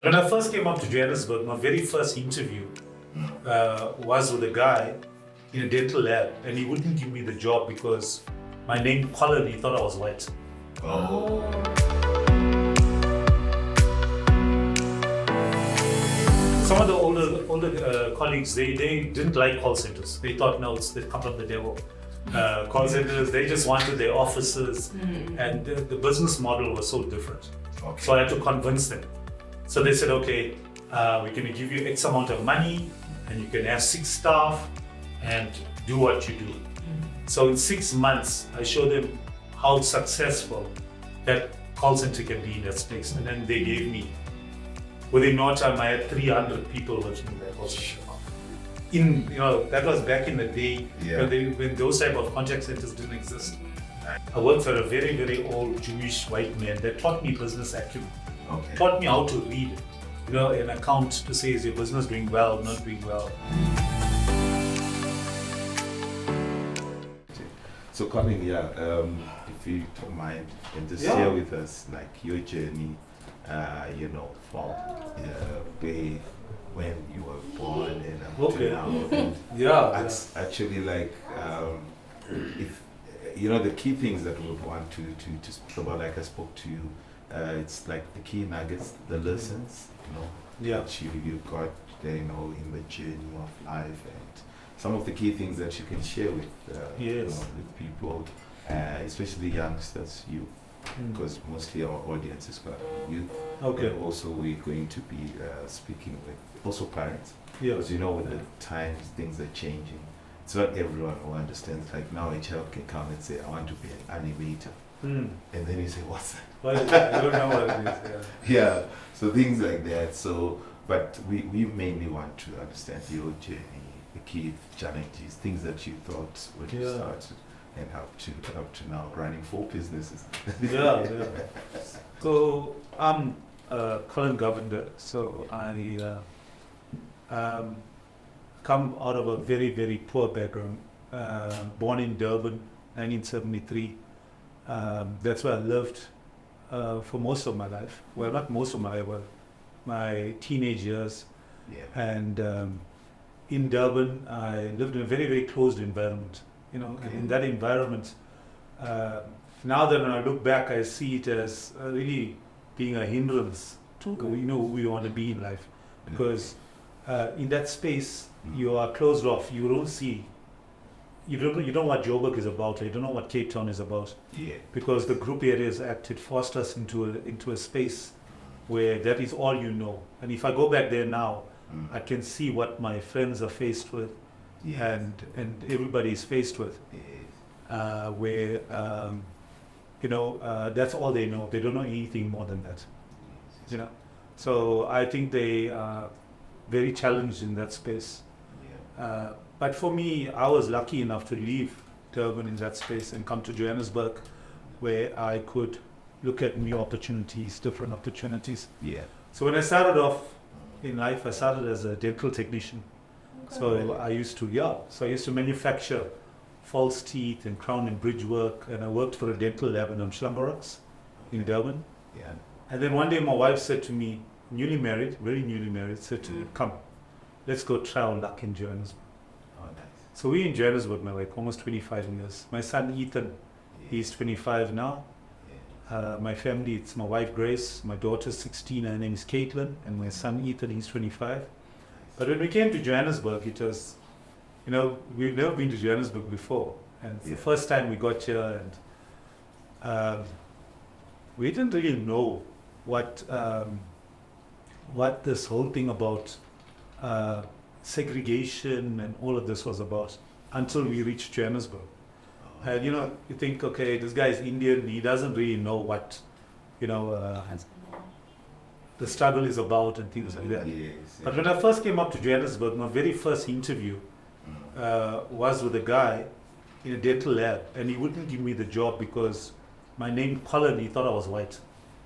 When I first came up to Johannesburg, my very first interview was with a guy in a dental lab, and he wouldn't give me the job because my name Collin, he thought I was white. Oh. Some of the older colleagues, they didn't like call centers. They thought, no, they come from the devil. Call centers, they just wanted their offices, and the business model was so different. Okay. So I had to convince them. So they said, okay, we're going to give you X amount of money, and you can have 6 staff and do what you do. So in 6 months, I showed them how successful that call center can be in that space. And then they gave me, within no time, I had 300 people working in that call center. That was back in the day when those type of contact centers didn't exist. I worked for a very, very old Jewish white man that taught me business acumen. Okay. Taught me how to read, an account to say, is your business doing well, not doing well. So Collin, if you don't mind, and just share with us like your journey, from when you were born and up to now. And actually like if the key things that we would want to speak about, like I spoke to you. It's like the key nuggets, the lessons, that you got there, in the journey of life, and some of the key things that you can share with, with people, especially youngsters, youth, because mostly our audience is quite youth. Okay. And also we're going to be speaking with also parents, Yeah. because with the times things are changing. It's not everyone who understands. Like now a child can come and say, I want to be an animator. And then you say, what's that? Well, I don't know what it is. Yeah, so things like that. So, but we mainly want to understand your journey, the key challenges, things that you thought when you started, and up to now running 4 businesses. So I'm Collin Govender. So I come out of a very, very poor background. Born in Durban, 1973. That's where I lived for most of my life. Well, not most of my teenage years. Yeah. And in Durban, I lived in a very, very closed environment. In that environment, now that when I look back, I see it as really being a hindrance to who we want to be in life. Because in that space, you are closed off. You don't see. You don't know what Joburg is about. You don't know what Cape Town is about. Yeah. Because the group areas forced us into a space where that is all you know. And if I go back there now, I can see what my friends are faced with, and everybody is faced with. Where that's all they know. They don't know anything more than that. So I think they are very challenged in that space. But for me, I was lucky enough to leave Durban in that space and come to Johannesburg, where I could look at new opportunities, different opportunities. Yeah. So when I started off in life, I started as a dental technician. Okay. So I used to manufacture false teeth and crown and bridge work, and I worked for a dental lab in SchellingpeasSolutions in Durban. Yeah. And then one day my wife said to me, very newly married, said to me, come, let's go try our luck in Johannesburg. Oh, nice. So we're in Johannesburg now, like almost 25 years. My son Ethan, he's 25 now. My family, it's my wife Grace, my daughter's 16, her name is Caitlin, and my son Ethan, he's 25. But when we came to Johannesburg, it was, we've never been to Johannesburg before. And it's the first time we got here, and we didn't really know what this whole thing about segregation and all of this was about until we reached Johannesburg. And you think, okay, this guy is Indian, he doesn't really know what, the struggle is about and things like that. Yes. But when I first came up to Johannesburg, my very first interview was with a guy in a dental lab, and he wouldn't give me the job because my name Collin, he thought I was white.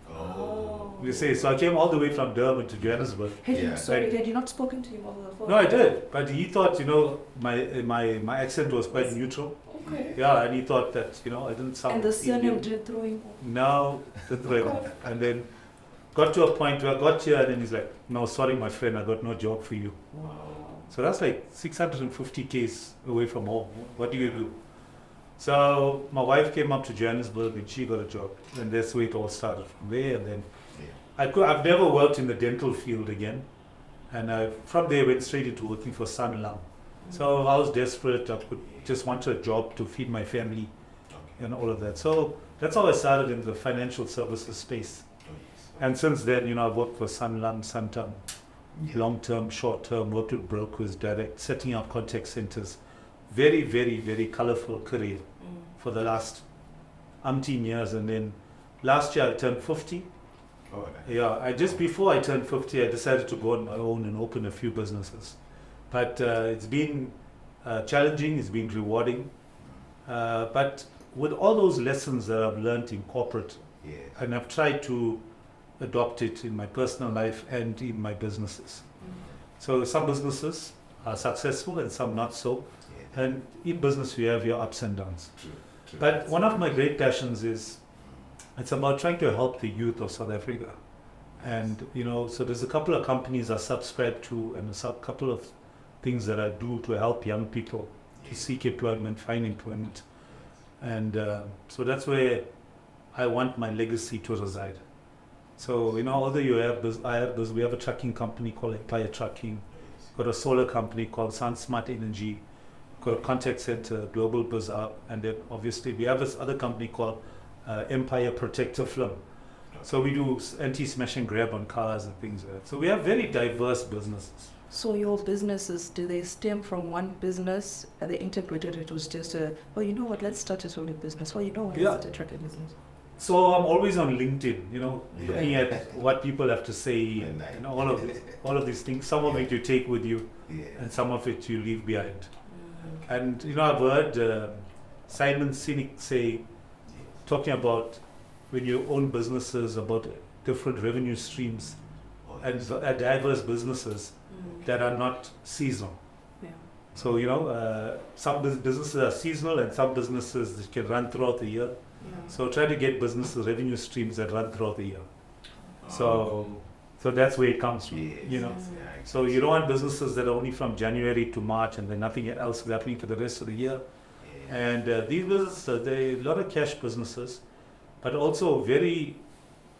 Oh. You see, so I came all the way from Durban to Johannesburg. Had you not spoken to him over the phone? No, I did, but he thought, my accent was quite neutral. Okay. Yeah, and he thought that, I didn't sound And the surname Indian. didn't throw him off? No, didn't throw him off. And then got to a point where I got here and then he's like, no, sorry, my friend, I got no job for you. Wow. So that's like 650 Ks away from home. What do you do? So my wife came up to Johannesburg and she got a job. And that's where it all started from there. And then I've never worked in the dental field again. And from there went straight into working for Sanlam. So I was desperate. I just wanted a job to feed my family and all of that. So that's how I started in the financial services space. And since then, I've worked for Sanlam, Santam, long-term, short-term, worked with brokers, direct, setting up contact centers. Very, very, very colorful career for the last umpteen years. And then last year I turned 50. Oh, nice. Yeah, just before I turned 50, I decided to go on my own and open a few businesses. But it's been challenging, it's been rewarding. But with all those lessons that I've learned in corporate, and I've tried to adopt it in my personal life and in my businesses. So some businesses are successful and some not so. And in business, you have your ups and downs. True. But one of my great passions is, it's about trying to help the youth of South Africa. And, so there's a couple of companies I subscribe to and a couple of things that I do to help young people to seek employment, find employment. And so that's where I want my legacy to reside. So, although we have a trucking company called Empire Trucking, got a solar company called Sun Smart Energy, got a contact center, Global Bazaar, and then obviously we have this other company called Empire Protector Film. So we do anti-smash and grab on cars and things like that. So we have very diverse businesses. So your businesses, do they stem from one business and they integrated it was just let's start a solar business. Let's start a trucking business. So I'm always on LinkedIn, looking at what people have to say, and all of these things. Some of it you take with you, and some of it you leave behind. And I've heard Simon Sinek say, talking about when you own businesses, about different revenue streams and diverse businesses that are not seasonal. Yeah. So some businesses are seasonal and some businesses that can run throughout the year. Yeah. So try to get businesses revenue streams that run throughout the year. So that's where it comes from. So you don't want businesses that are only from January to March and then nothing else is happening for the rest of the year. And these businesses, they're a lot of cash businesses, but also you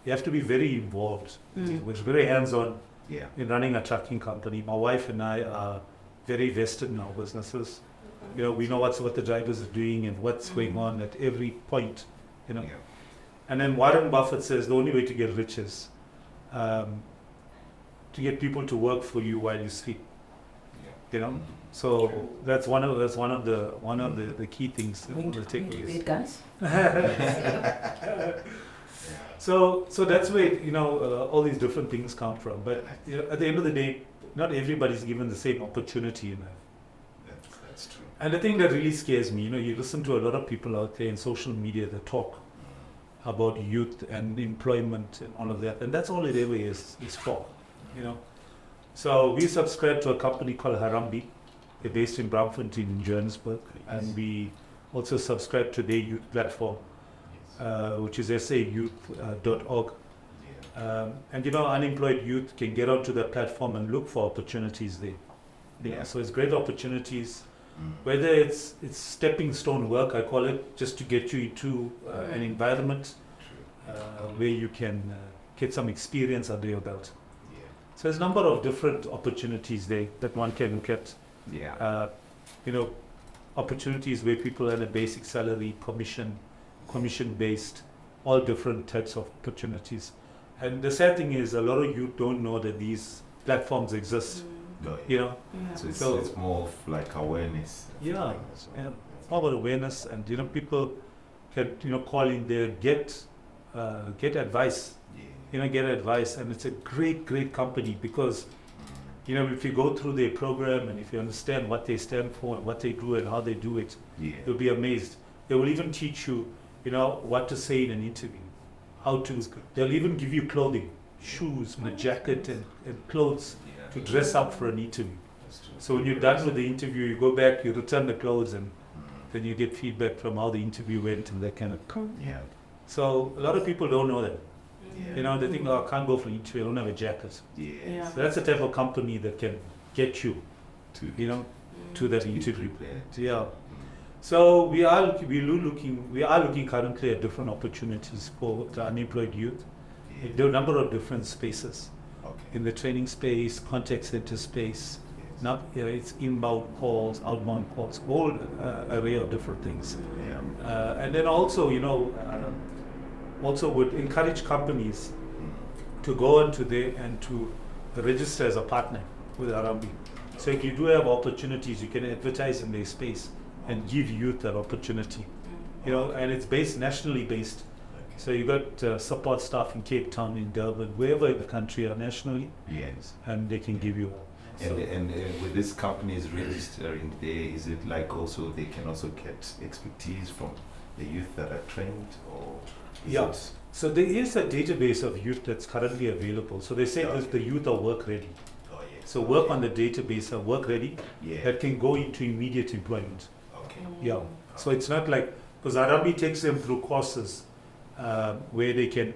have to be very involved, which is very hands-on in running a trucking company. My wife and I are very vested in our businesses. We know what the drivers are doing and what's going on at every point, And then Warren Buffett says the only way to get rich is to get people to work for you while you sleep. So that's one of the key things to take place. Guys. So that's where all these different things come from. But at the end of the day, not everybody's given the same opportunity in life. That's true. And the thing that really scares me, you listen to a lot of people out there in social media that talk about youth and employment and all of that, and that's all it ever is for, So we subscribe to a company called Harambee. They're based in Braamfontein in Johannesburg, and we also subscribe to their youth platform, which is sayouth.org. And unemployed youth can get onto the platform and look for opportunities there. So it's great opportunities, whether it's stepping stone work, I call it, just to get you into an environment where you can get some experience under your belt. So there's a number of different opportunities there that one can look at. Opportunities where people earn a basic salary, commission based, all different types of opportunities. And the sad thing is, a lot of you don't know that these platforms exist. So it's more of like awareness. It's more about awareness, and people can call in there, get advice. Get advice, and it's a great company because if you go through their program and if you understand what they stand for and what they do and how they do it, you'll be amazed. They will even teach you, what to say in an interview, they'll even give you clothing, shoes, and a jacket and clothes to dress up for an interview. So when you're done with the interview, you go back, you return the clothes, and then you get feedback from how the interview went and that kind of. So a lot of people don't know that. Yeah. You know, they think, oh, I can't go for an interview, I don't have a jacket. Yes. So that's the type of company that can get you, you know, to that interview. Yeah. So we are looking currently at different opportunities for the unemployed youth. Yeah. There are a number of different spaces. Okay. In the training space, contact center space. Now, it's inbound calls, outbound calls, whole array of different things. Yeah. And then also, you know, also would encourage companies to go into there and to register as a partner with Arambi. So if you do have opportunities, you can advertise in their space and give youth that opportunity. You know, and it's nationally based. Okay. So you got support staff in Cape Town, in Durban, wherever in the country or nationally, Yes. and they can give you. And with these companies registering there, is it like also they can also get expertise from the youth that are trained, or is it? So there is a database of youth that's currently available. So they say that the youth are work ready. Oh, yes. So work on the database are work ready that can go into immediate employment. Okay. Yeah. So it's not like, because Arambi takes them through courses where they can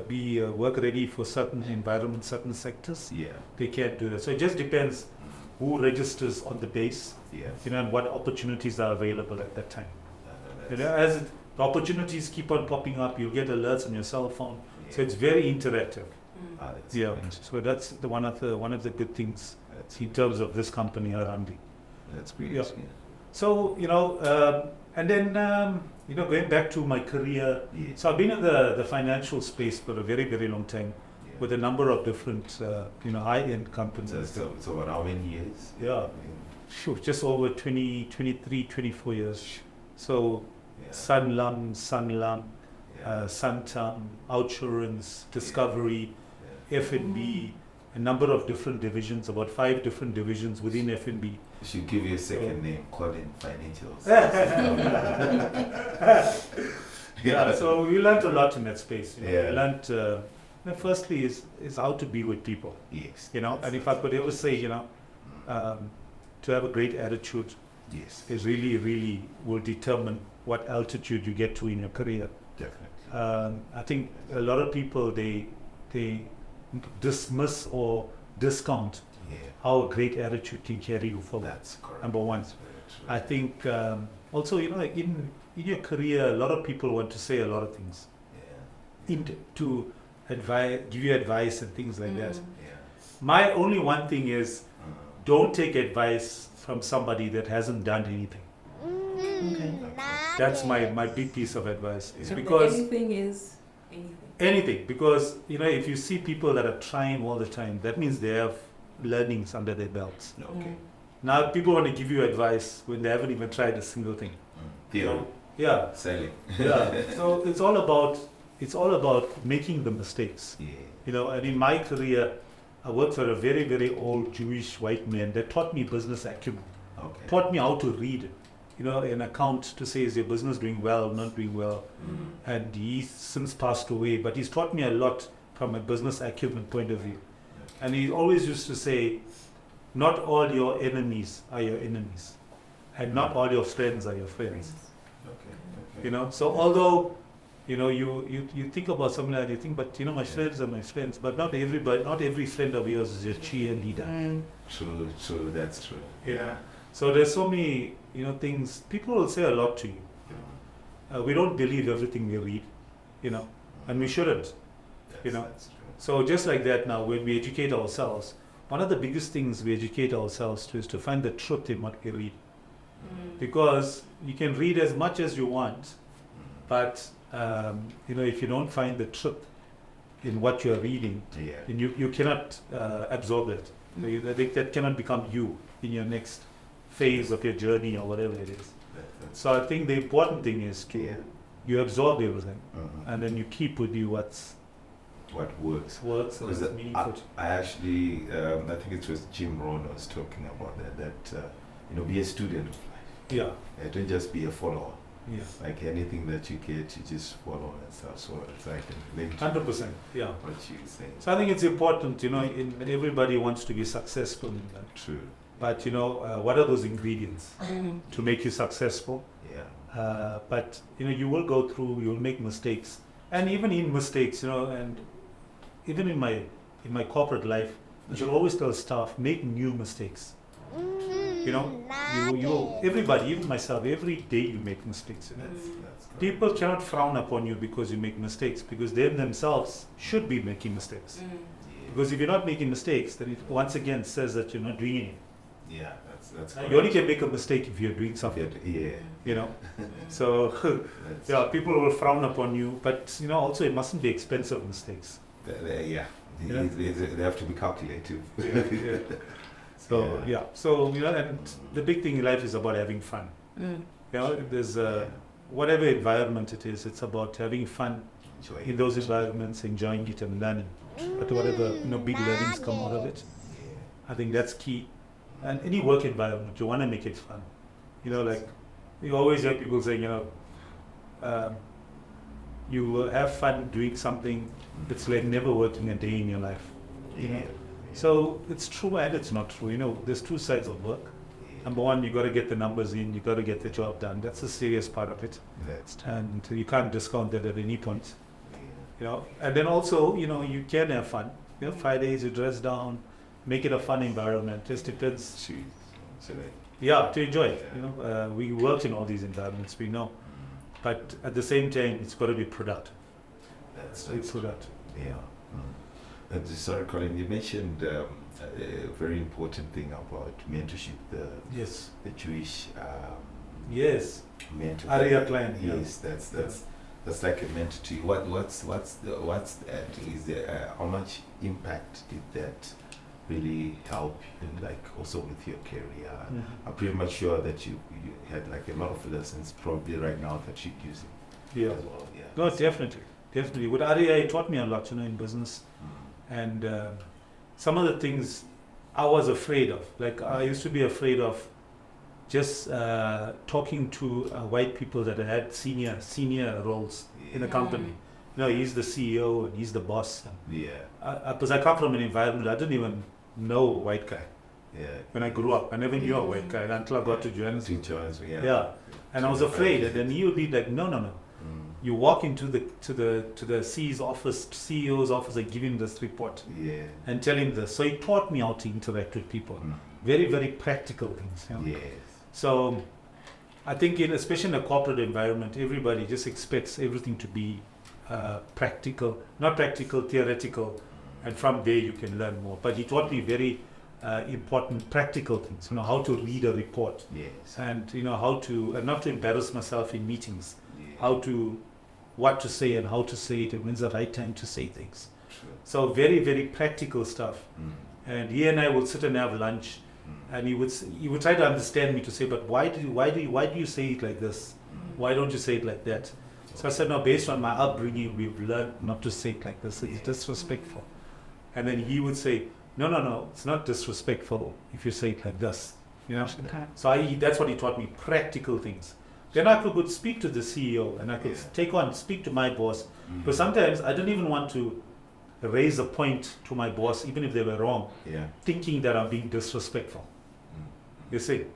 be work ready for certain environments, certain sectors. Yeah. They can't do that. So it just depends who registers on the base, Yes. you know, and what opportunities are available at that time. You That's- know, as the opportunities keep on popping up, you'll get alerts on your cell phone. So yeah. it's very interactive. That's Yeah. great. So that's one of the good things That's, in terms of this company, Arambi. that's great. Yeah. So, you know, and then, you know, going back to my career, Yeah. so I've been in the financial space for a very, very long time Yeah. with a number of different, you know, high-end companies. So about how many years? Yeah. Sure, just over 23, 24 years. So, Yeah. Sanlam, Yeah. Santam, Outsurance, Discovery, Yeah. F&B, a number of different divisions, about 5 different divisions within F&B. You should give you a second name, Collin Financials. Yeah, so we learned a lot in that space. You know. Yeah. We learned, firstly, is how to be with people. Yes. You know, and if I could ever say, you know, to have a great attitude Yes. is really, really will determine what altitude you get to in your career. Definitely. I think a lot of people they dismiss or discount Yeah. how a great attitude can carry you forward. That's correct. Number one. That's very true. I think also, you know, like in your career, a lot of people want to say a lot of things Yeah. to give you advice and things like that. Yeah. My only one thing is don't take advice from somebody that hasn't done anything. Okay. That's my big piece of advice. It's Yeah. because Anything is anything. anything, because you know, if you see people that are trying all the time, that means they have learnings under their belts. Okay. Now people want to give you advice when they haven't even tried a single thing. Theory. Yeah, Selling. yeah. So it's all about making the mistakes. Yeah. You know, and in my career, I worked for a very, very old Jewish white man that taught me business acumen, Okay. taught me how to read, you know, an account to say, is your business doing well, not doing well? And he's since passed away, but he's taught me a lot from a business acumen point of view. And he always used to say, not all your enemies are your enemies, and not all your friends are your friends. Okay. Okay. You know, so although, you know, you think about something like that, you think, but you know, my friends are my friends, but not every friend of yours is your cheerleader. True. True. That's true. Yeah. So there's so many, you know, things, people will say a lot to you. We don't believe everything we read, you know, and we shouldn't. You know. That's true. So just like that now, when we educate ourselves, one of the biggest things we educate ourselves to is to find the truth in what we read. Because you can read as much as you want, but you know, if you don't find the truth in what you're reading, Yeah. then you cannot absorb it. So that cannot become you in your next phase of your journey or whatever it is. That's So I think the important thing is yeah. you absorb everything, Mhm. and then you keep with you what What works. works and Because is meaningful. I actually, I think it was Jim Rohn was talking about that you know, be a student of life. Yeah, Don't just be a follower. yeah, Like anything that you get, you just follow and stuff. So I can relate to 100%. Yeah. what you're saying. So I think it's important, you know, everybody wants to be successful in that. True. But you know, what are those ingredients to make you successful? Yeah. But you know, you will go through, you will make mistakes, And even in mistakes, and even in my corporate life, I should always tell staff, make new mistakes. Everybody, even myself, every day you make mistakes. That's People cannot frown upon you because you make mistakes, because they themselves should be making mistakes. Because if you're not making mistakes, then it once again says that you're not doing anything. Yeah, that's You only can make a mistake if you're doing something. Yeah. So yeah, people will frown upon you, but also it mustn't be expensive mistakes. They have to be calculative. Yeah. So and the big thing in life is about having fun. There's whatever environment it is, it's about having fun in those environments, enjoying it and learning. But whatever big learnings come out of it, I think that's key. And any work environment, you want to make it fun. Like you always hear people saying, you will have fun doing something that's like never working a day in your life. So it's true and it's not true. There's two sides of work. Number one, you got to get the numbers in, you got to get the job done. That's the serious part of it. And you can't discount that at any point. And then also, you can have fun. 5 days you dress down, make it a fun environment. Just depends. To enjoy it. We work in all these environments, we know. But at the same time, it's got to be productive. That's productive. Yeah. Sorry, Collin, you mentioned a very important thing about mentorship, the Jewish mentor. Area client. Yes, that's like a mentor to you. What's that? Is there, how much impact did that really help you, like also with your career? I'm pretty much sure that you had like a lot of lessons probably right now that you're using as well. Yeah. No, definitely. With REI, it taught me a lot, in business. And some of the things I was afraid of, like I used to be afraid of just talking to white people that had senior roles in the company. He's the CEO and he's the boss. Because I come from an environment I didn't even know a white guy. When I grew up, I never knew a white guy until I got to Johannesburg. And I was afraid, and then he would be like, no. You walk into the CEO's office and give him this report and tell him this. So he taught me how to interact with people. Very, very practical things. So I think especially in a corporate environment, everybody just expects everything to be practical, not practical, theoretical, and from there you can learn more. But he taught me very important practical things, how to read a report, and how to not to embarrass myself in meetings, what to say and how to say it, and when's the right time to say things. So very, very practical stuff. And he and I would sit and have lunch, and he would try to understand me, to say, but why do you say it like this? Why don't you say it like that? So I said, no, based on my upbringing, we've learned not to say it like this. It's disrespectful. And then he would say, no, it's not disrespectful if you say it like this. So that's what he taught me, practical things. Then I could speak to the CEO, and I could speak to my boss. But sometimes I didn't even want to raise a point to my boss, even if they were wrong, thinking that I'm being disrespectful. You see?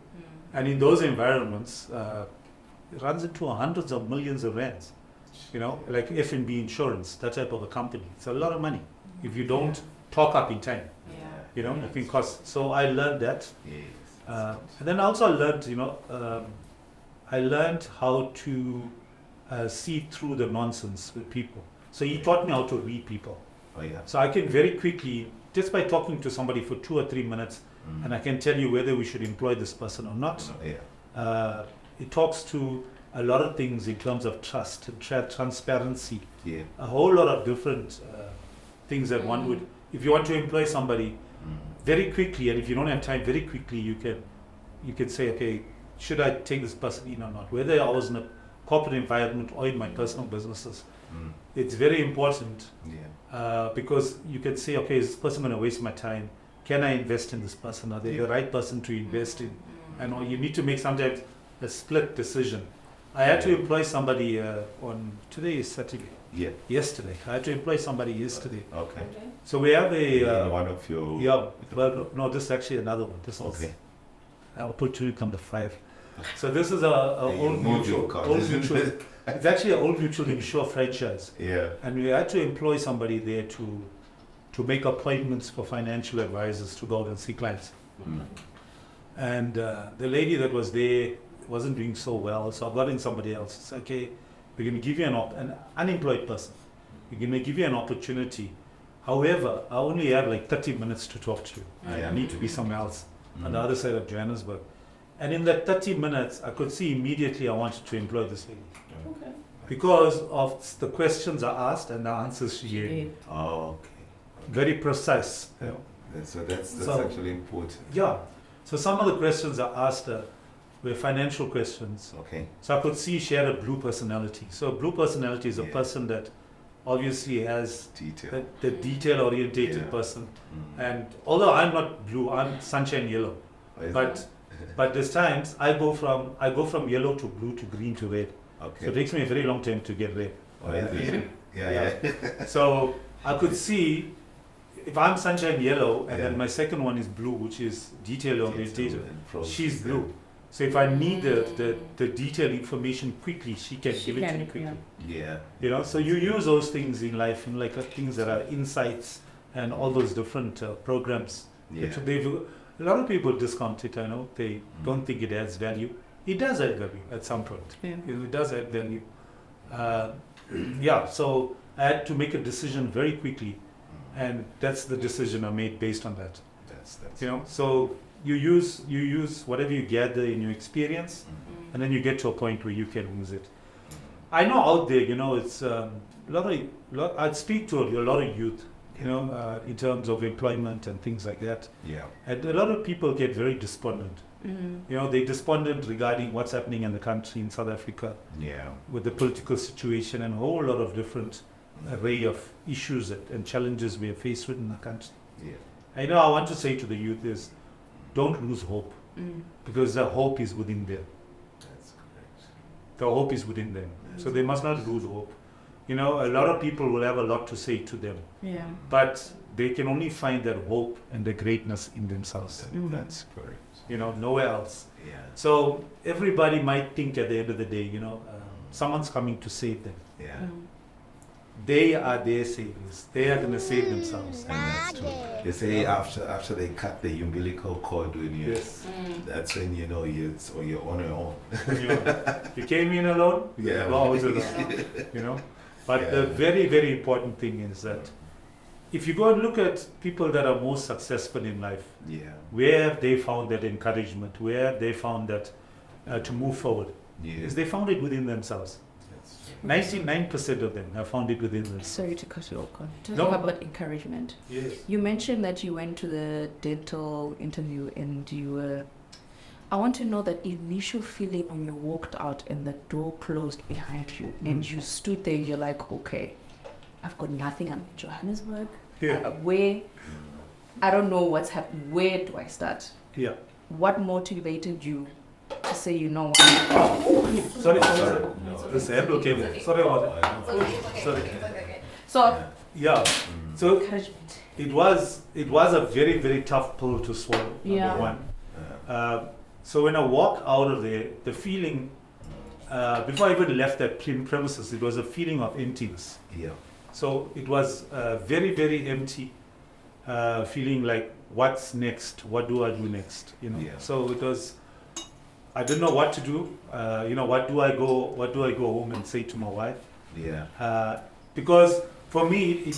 And in those environments, it runs into hundreds of millions of rands. Like F&B insurance, that type of a company. It's a lot of money if you don't talk up in time. It can cost. So I learned that. And then I also learned, I learned how to see through the nonsense with people. So he taught me how to read people. So I can very quickly, just by talking to somebody for 2 or 3 minutes, and I can tell you whether we should employ this person or not. It talks to a lot of things in terms of trust and transparency. A whole lot of different things that one would, if you want to employ somebody very quickly, and if you don't have time, very quickly you can say, okay, should I take this person in or not? Whether I was in a corporate environment or in my personal businesses, it's very important because you can say, okay, is this person going to waste my time? Can I invest in this person? Are they the right person to invest in? And you need to make sometimes a split decision. I had to employ somebody today is Saturday. Yesterday. I had to employ somebody yesterday. Okay. So we have a... one of your... well, no, this is actually another one. This is... I'll put 2 come to 5. So this is a old mutual. It's actually an old mutual insure franchise. Yeah. And we had to employ somebody there to make appointments for financial advisors to go out and see clients. And the lady that was there wasn't doing so well, so I got in somebody else. It's okay, we're going to give you an unemployed person. We're going to give you an opportunity. However, I only have like 30 minutes to talk to you. I need to be somewhere else on the other side of Johannesburg. And in that 30 minutes, I could see immediately I wanted to employ this lady. Okay. Because of the questions I asked and the answers she gave. Oh, okay. Very precise. Yeah. So that's actually important. Yeah. So some of the questions I asked her were financial questions. Okay. So I could see she had a blue personality. So a blue personality is a person that obviously has the detail-orientated person. And although I'm not blue, I'm sunshine yellow. But there's times I go from yellow to blue to green to red. Okay. So it takes me a very long time to get red. Yeah. So I could see if I'm sunshine yellow and then my second one is blue, which is detail-orientated, she's blue. So if I need the detailed information quickly, she can give it to me quickly. Yeah. You know, so you use those things in life, like things that are insights and all those different programs. Yeah. A lot of people discount it. I know they don't think it adds value. It does add value at some point. Yeah. It does add value. So I had to make a decision very quickly, and that's the decision I made based on that. That's So you use whatever you gather in your experience, and then you get to a point where you can use it. I know out there, it's I'd speak to a lot of youth, in terms of employment and things like that. Yeah. And a lot of people get very despondent. They're despondent regarding what's happening in the country in South Africa. Yeah. With the political situation and a whole lot of different array of issues and challenges we are faced with in the country. Yeah. I want to say to the youth is, don't lose hope, because the hope is within them. That's correct. The hope is within them. So they must not lose hope. A lot of people will have a lot to say to them. Yeah. But they can only find that hope and the greatness in themselves. That's correct. Nowhere else. Yeah. So everybody might think at the end of the day, someone's coming to save them. Yeah. They are their saviors. They are going to save themselves. And that's true. They say after they cut the umbilical cord when you, that's when you're on your own. You came in alone. Yeah. Wow, is it? But the very, very important thing is that if you go and look at people that are most successful in life, where have they found that encouragement? Where have they found that to move forward? Is they found it within themselves. 99% of them have found it within themselves. Sorry to cut you off. Talk about encouragement. Yes. You mentioned that you went to the dental interview and you were... I want to know that initial feeling when you walked out and the door closed behind you and you stood there, you're like, okay, I've got nothing. I'm in Johannesburg. Where? I don't know what's happening. Where do I start? Yeah. What motivated you to say, Sorry. This handle came. Sorry about that. Sorry. So, So it was a very, very tough pill to swallow. Number one. So when I walked out of there, the feeling, before I even left that premises, it was a feeling of emptiness. Yeah. So it was very, very empty, feeling like, what's next? What do I do next? So it was, I didn't know what to do. What do I go home and say to my wife? Yeah. Because for me,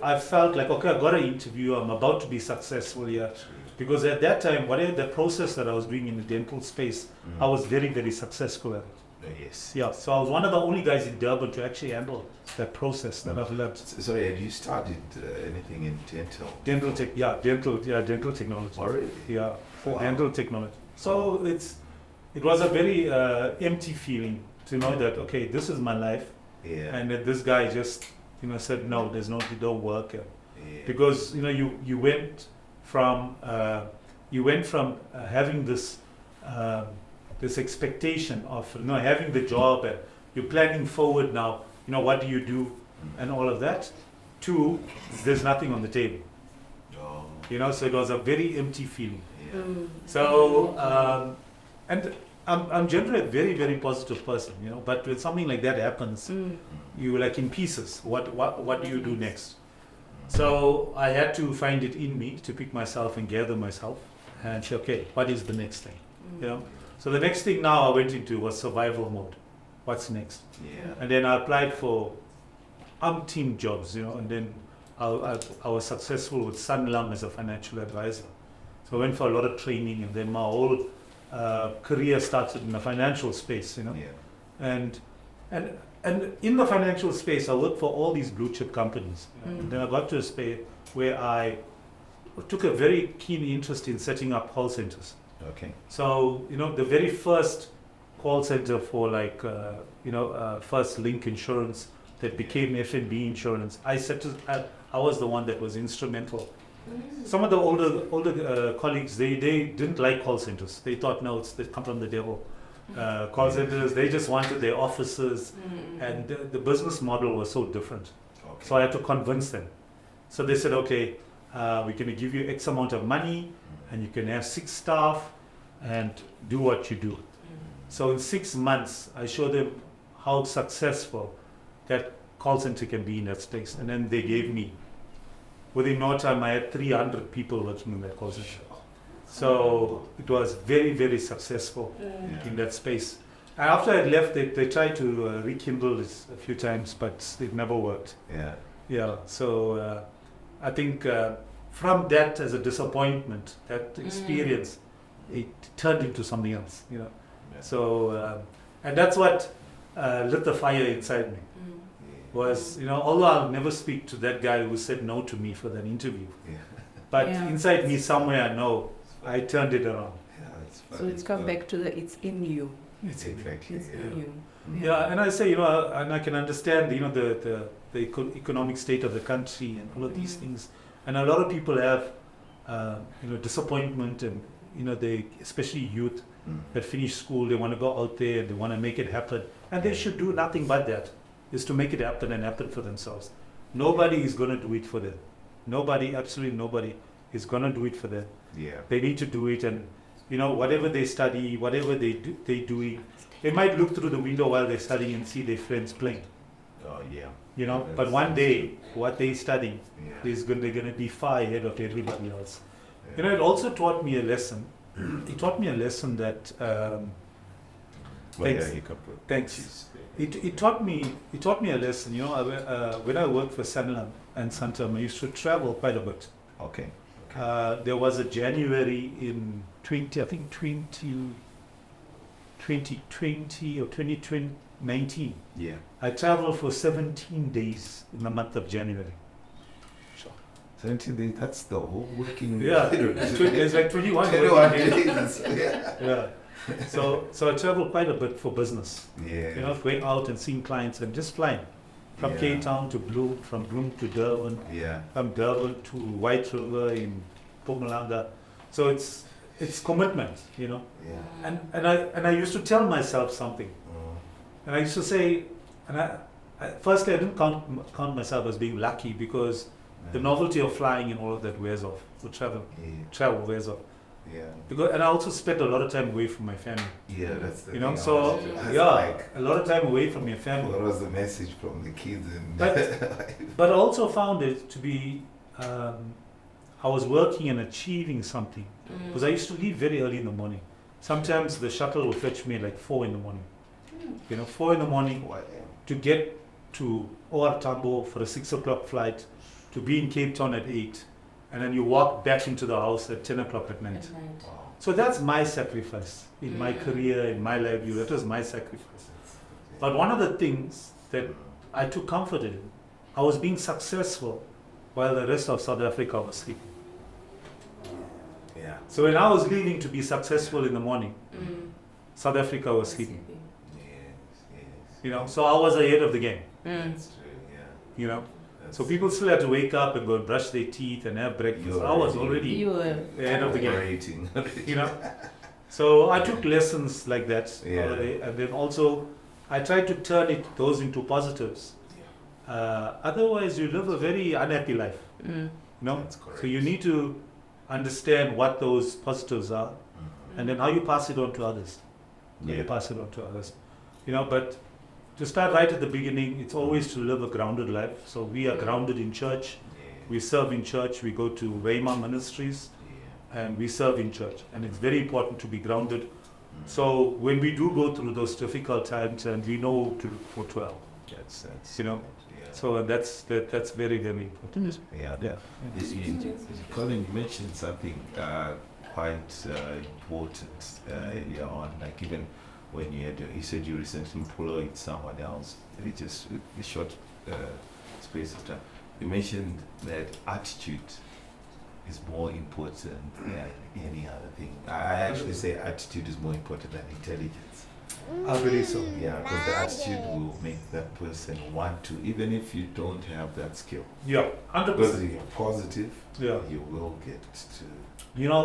I felt like, okay, I got an interview. I'm about to be successful here. Because at that time, whatever the process that I was doing in the dental space, I was very, very successful at it. Yes. Yeah. So I was one of the only guys in Durban to actually handle that process that I've learned. Sorry, had you started anything in dental? Dental technology. Already? Yeah. Dental technology. So it was a very empty feeling to know that, okay, this is my life. Yeah. And that this guy just, said, no, it don't work. Because, you went from having this expectation of having the job and you're planning forward now, what do you do and all of that, to there's nothing on the table. So it was a very empty feeling. Yeah. So and I'm generally a very, very positive person, but when something like that happens, you're like in pieces. What do you do next? So I had to find it in me to pick myself and gather myself and say, okay, what is the next thing? So the next thing now I went into was survival mode. What's next? Yeah. And then I applied for umpteen jobs, and then I was successful with Sanlam as a financial advisor. So I went for a lot of training, and then my whole career started in the financial space, And in the financial space, I worked for all these blue chip companies. And then I got to a space where I took a very keen interest in setting up call centers. Okay. So, the very first call center for First Link Insurance that became FNB Insurance, I was the one that was instrumental. Some of the older colleagues, they didn't like call centers. They thought, no, they come from the devil. Call centers, they just wanted their offices, and the business model was so different. Okay. So I had to convince them. So they said, okay, we're going to give you X amount of money, and you can have 6 staff and do what you do. So in 6 months, I showed them how successful that call center can be in that space. And then they gave me, within no time, I had 300 people working in that call center. So it was very, very successful in that space. And after I left, they tried to rekindle this a few times, but it never worked. Yeah. So I think from that as a disappointment, that experience, it turned into something else. So and that's what lit the fire inside me. Was although I'll never speak to that guy who said no to me for that interview, but inside me somewhere I know I turned it around. So it's come back to it's in you. It's exactly. It's in you. Yeah, and I say, and I can understand, the economic state of the country and all of these things. And a lot of people have, disappointment, and they, especially youth that finish school, they want to go out there and they want to make it happen, and they should do nothing but that, is to make it happen and happen for themselves. Nobody is going to do it for them. Nobody, absolutely nobody, is going to do it for them. Yeah. They need to do it, and whatever they study, whatever they do, they might look through the window while they're studying and see their friends playing. Oh yeah. But one day, what they study they're going to be far ahead of everybody else. It also taught me a lesson. It taught me a lesson that. Thanks. It taught me a lesson. When I worked for Sanlam and Santam, I used to travel quite a bit. Okay. There was a January in 2020 or 2019. Yeah. I traveled for 17 days in the month of January. 17 days, that's the whole working day. Yeah, it's like 21 days. Yeah. So I traveled quite a bit for business. Yeah. Going out and seeing clients and just flying. From Cape Town to Bloem, from Bloem to Durban, from Durban to White River in Mpumalanga. So it's commitment, Yeah. And I used to tell myself something, and I used to say, and I firstly I didn't count myself as being lucky, because the novelty of flying and all of that wears off. So travel wears off. Yeah. And I also spent a lot of time away from my family. Yeah, that's the thing. A lot of time away from your family. What was the message from the kids? But I also found it to be, I was working and achieving something. Because I used to leave very early in the morning. Sometimes the shuttle would fetch me at like 4 in the morning. 4 in the morning to get to OR Tambo for a 6 o'clock flight, to be in Cape Town at 8. And then you walk back into the house at 10 o'clock at night. Wow. So that's my sacrifice in my career, in my livelihood. That was my sacrifice. But one of the things that I took comfort in, I was being successful while the rest of South Africa was sleeping. Yeah. So when I was leaving to be successful in the morning, South Africa was sleeping. Yes. So I was ahead of the game. That's true, yeah. So people still had to wake up and go and brush their teeth and have breakfast. I was already ahead of the game. So I took lessons like that, and then also I tried to turn those into positives. Otherwise, you live a very unhappy life. That's correct. So you need to understand what those positives are, and then how you pass it on to others. They pass it on to others. But to start right at the beginning, it's always to live a grounded life. So we are grounded in church. We serve in church. We go to Weimar Ministries, and we serve in church. And it's very important to be grounded. So when we do go through those difficult times, and we know to look for 12, so that's very, very important. Collin, you mentioned something quite important earlier on, like even when you said you recently employed someone else, just a short space of time. You mentioned that attitude is more important than any other thing. I actually say attitude is more important than intelligence. I believe so. Yeah, because the attitude will make that person want to, even if you don't have that skill. Yeah, 100%. Because if you're positive, you will get to.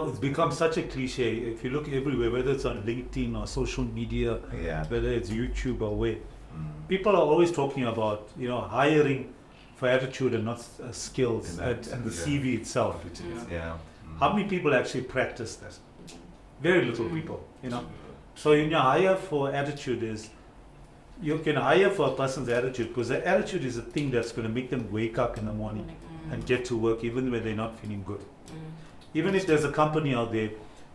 It's become such a cliche. If you look everywhere, whether it's on LinkedIn or social media, whether it's YouTube or where, people are always talking about, hiring for attitude and not skills and the CV itself. How many people actually practice that? Very little people, So when you hire for attitude you can hire for a person's attitude, because the attitude is a thing that's going to make them wake up in the morning and get to work even when they're not feeling good. Even if there's a company out there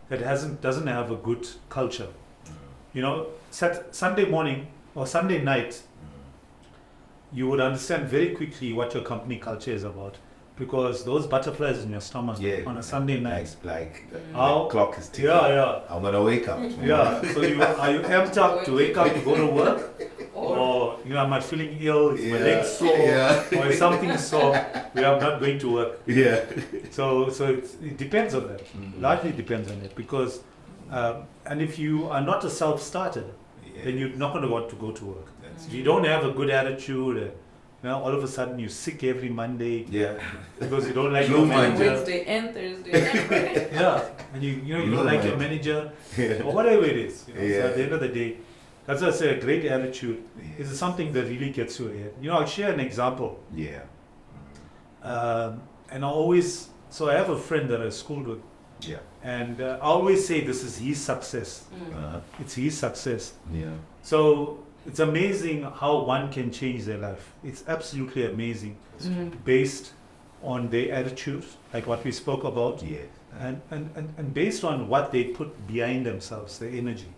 that doesn't have a good culture, Sunday morning or Sunday night, you would understand very quickly what your company culture is about, because those butterflies in your stomach on a Sunday night, like the clock is ticking. I'm gonna wake up. So are you amped up to wake up to go to work, or am I feeling ill? Is my leg sore? Or is something sore? I'm not going to work. So it depends on that. Largely depends on it, because and if you are not a self-starter, then you're not going to want to go to work. If you don't have a good attitude, all of a sudden you're sick every Monday. Because you don't like your manager. Wednesday and Thursday and Friday. And you don't like your manager, or whatever it is. So at the end of the day, that's why I say a great attitude is something that really gets you ahead. I'll share an example. And I have a friend that I schooled with. And I always say this is his success. It's his success. So it's amazing how one can change their life. It's absolutely amazing, based on their attitude, like what we spoke about, and based on what they put behind themselves, the energy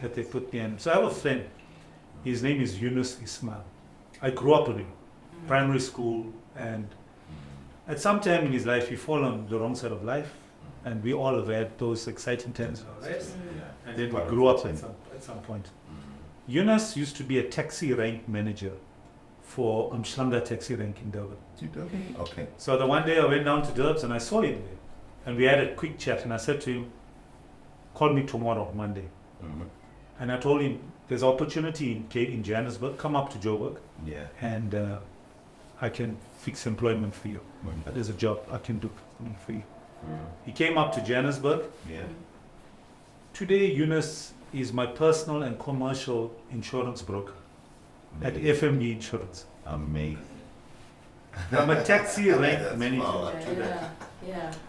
that they put behind. So I have a friend, his name is Yunus Ismail. I grew up with him, primary school, and at some time in his life he fell on the wrong side of life, and we all have had those exciting times in our lives. And then we grew up at some point. Yunus used to be a taxi rank manager for Umhlanga taxi rank in Durban. Okay. So the one day I went down to Durban and I saw him there. And we had a quick chat, and I said to him, call me tomorrow, Monday. And I told him, there's opportunity in Johannesburg, come up to Joburg, and I can fix employment for you. There's a job I can do for you. He came up to Johannesburg. Today, Yunus is my personal and commercial insurance broker at FMB Insurance. Amazing. I'm a taxi rank manager.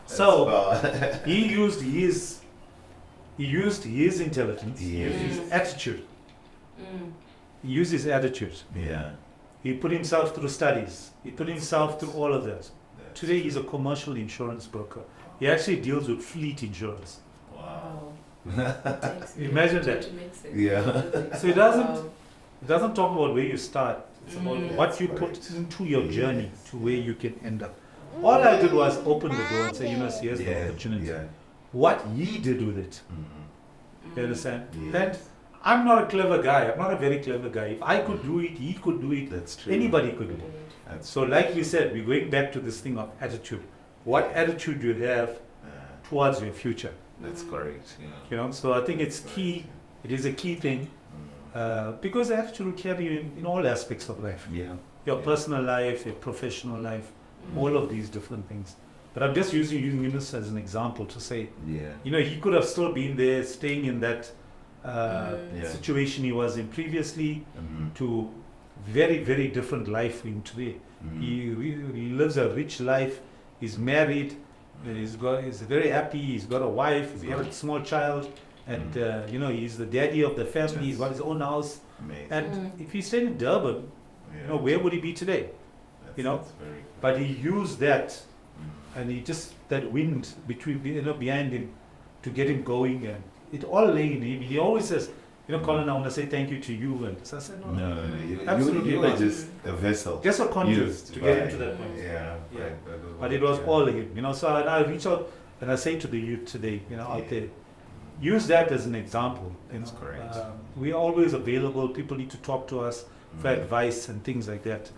So he used his intelligence, he used his attitude. He used his attitude. He put himself through studies. He put himself through all of that. Today he's a commercial insurance broker. He actually deals with fleet insurance. Wow. Imagine that. So it doesn't talk about where you start. It's about what you put into your journey to where you can end up. All I did was open the door and say, here's the opportunity. What he did with it. You understand? And I'm not a clever guy. I'm not a very clever guy. If I could do it, he could do it. That's true. Anybody could do it. So like we said, we're going back to this thing of attitude. What attitude you have towards your future. That's correct. So I think it's key. It is a key thing, because attitude will carry you in all aspects of life. Your personal life, your professional life, all of these different things. But I'm just using Yunus as an example to say, he could have still been there, staying in that situation he was in previously, to very, very different life in today. He lives a rich life. He's married. He's very happy. He's got a wife. He's got a small child. and he's the daddy of the family. He's got his own house. Amazing. And if he stayed in Durban, where would he be today? That's very cool. But he used that, and he just that wind behind him to get him going, and it all lay in him. He always says, Collin, I want to say thank you to you. And so I said, no, absolutely you were just a vessel. Just a conduit to get him to that point. Yeah. But it was all him, So I reach out and I say to the youth today, out there, use that as an example. That's correct. We're always available. People need to talk to us for advice and things like that.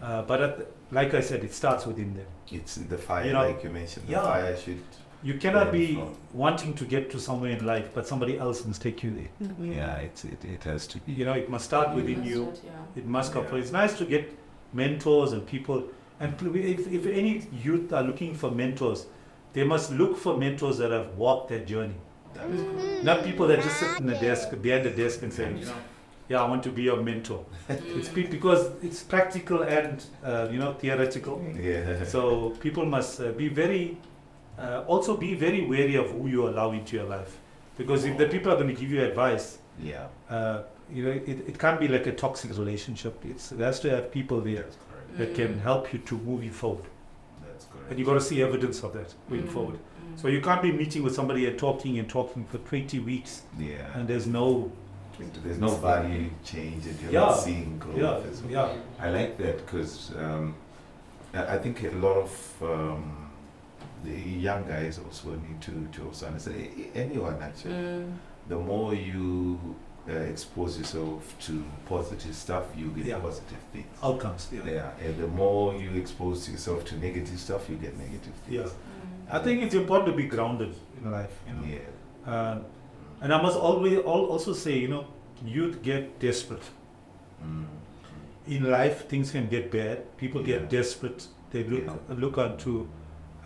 But like I said, it starts within them. It's the fire, like you mentioned. The fire should. You cannot be wanting to get to somewhere in life, but somebody else must take you there. Yeah, it has to be. It must start within you. It must come. It's nice to get mentors and people. And if any youth are looking for mentors, they must look for mentors that have walked that journey. Not people that just sit in the desk, behind the desk and say, I want to be your mentor. It's because it's practical and theoretical. Yeah. So people must also be very wary of who you allow into your life, because if the people are going to give you advice, it can't be like a toxic relationship. It has to have people there that can help you to move you forward. That's correct. And you got to see evidence of that going forward. So you can't be meeting with somebody and talking for 20 weeks, and there's no value change, and you're not seeing growth as well. I like that because I think a lot of the young guys also need to also understand, anyone actually, the more you expose yourself to positive stuff, you get positive things. Outcomes. And the more you expose yourself to negative stuff, you get negative things. I think it's important to be grounded in life. And I must always also say, youth get desperate. In life, things can get bad. People get desperate. They look onto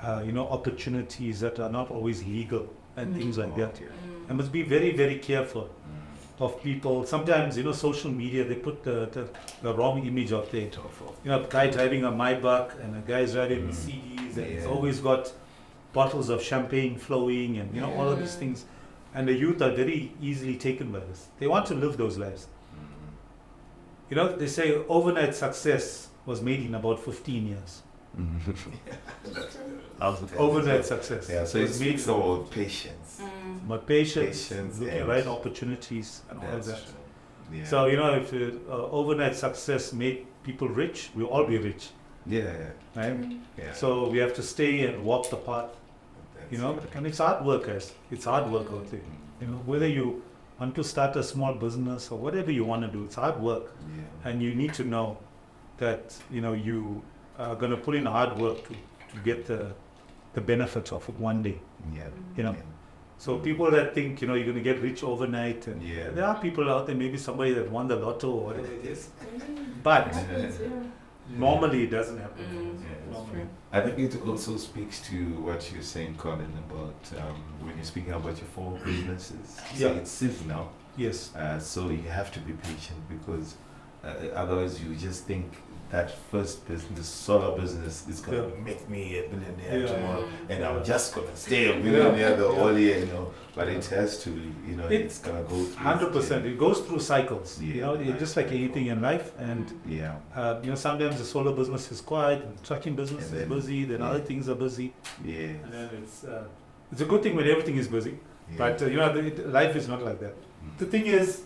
opportunities that are not always legal and things like that. I must be very, very careful of people. Sometimes, social media, they put the wrong image out there. A guy driving a Maybach and a guy's riding Mercedes, and it's always got bottles of champagne flowing and all of these things. And the youth are very easily taken by this. They want to live those lives. They say overnight success was made in about 15 years. Overnight success. So it speaks about patience. But patience looking at right opportunities and all that. So, if overnight success made people rich, we'll all be rich. Right? So we have to stay and walk the path. And it's hard work, guys. It's hard work out there. Whether you want to start a small business or whatever you want to do, it's hard work. And you need to know that, you are going to put in hard work to get the benefits of it one day. So people that think, you're going to get rich overnight, and there are people out there, maybe somebody that won the lotto or whatever it is. But normally it doesn't happen. I think it also speaks to what you're saying, Collin, about when you're speaking about your 4 businesses. It's seasonal. Yes. So you have to be patient, because otherwise you just think that first business, the solar business, is going to make me a billionaire tomorrow, and I'm just going to stay a billionaire the whole year, But it has to, it's going to go through. 100%. It goes through cycles. Just like anything in life. And sometimes the solar business is quiet, and the trucking business is busy, then other things are busy. And then it's a good thing when everything is busy. But life is not like that. The thing is,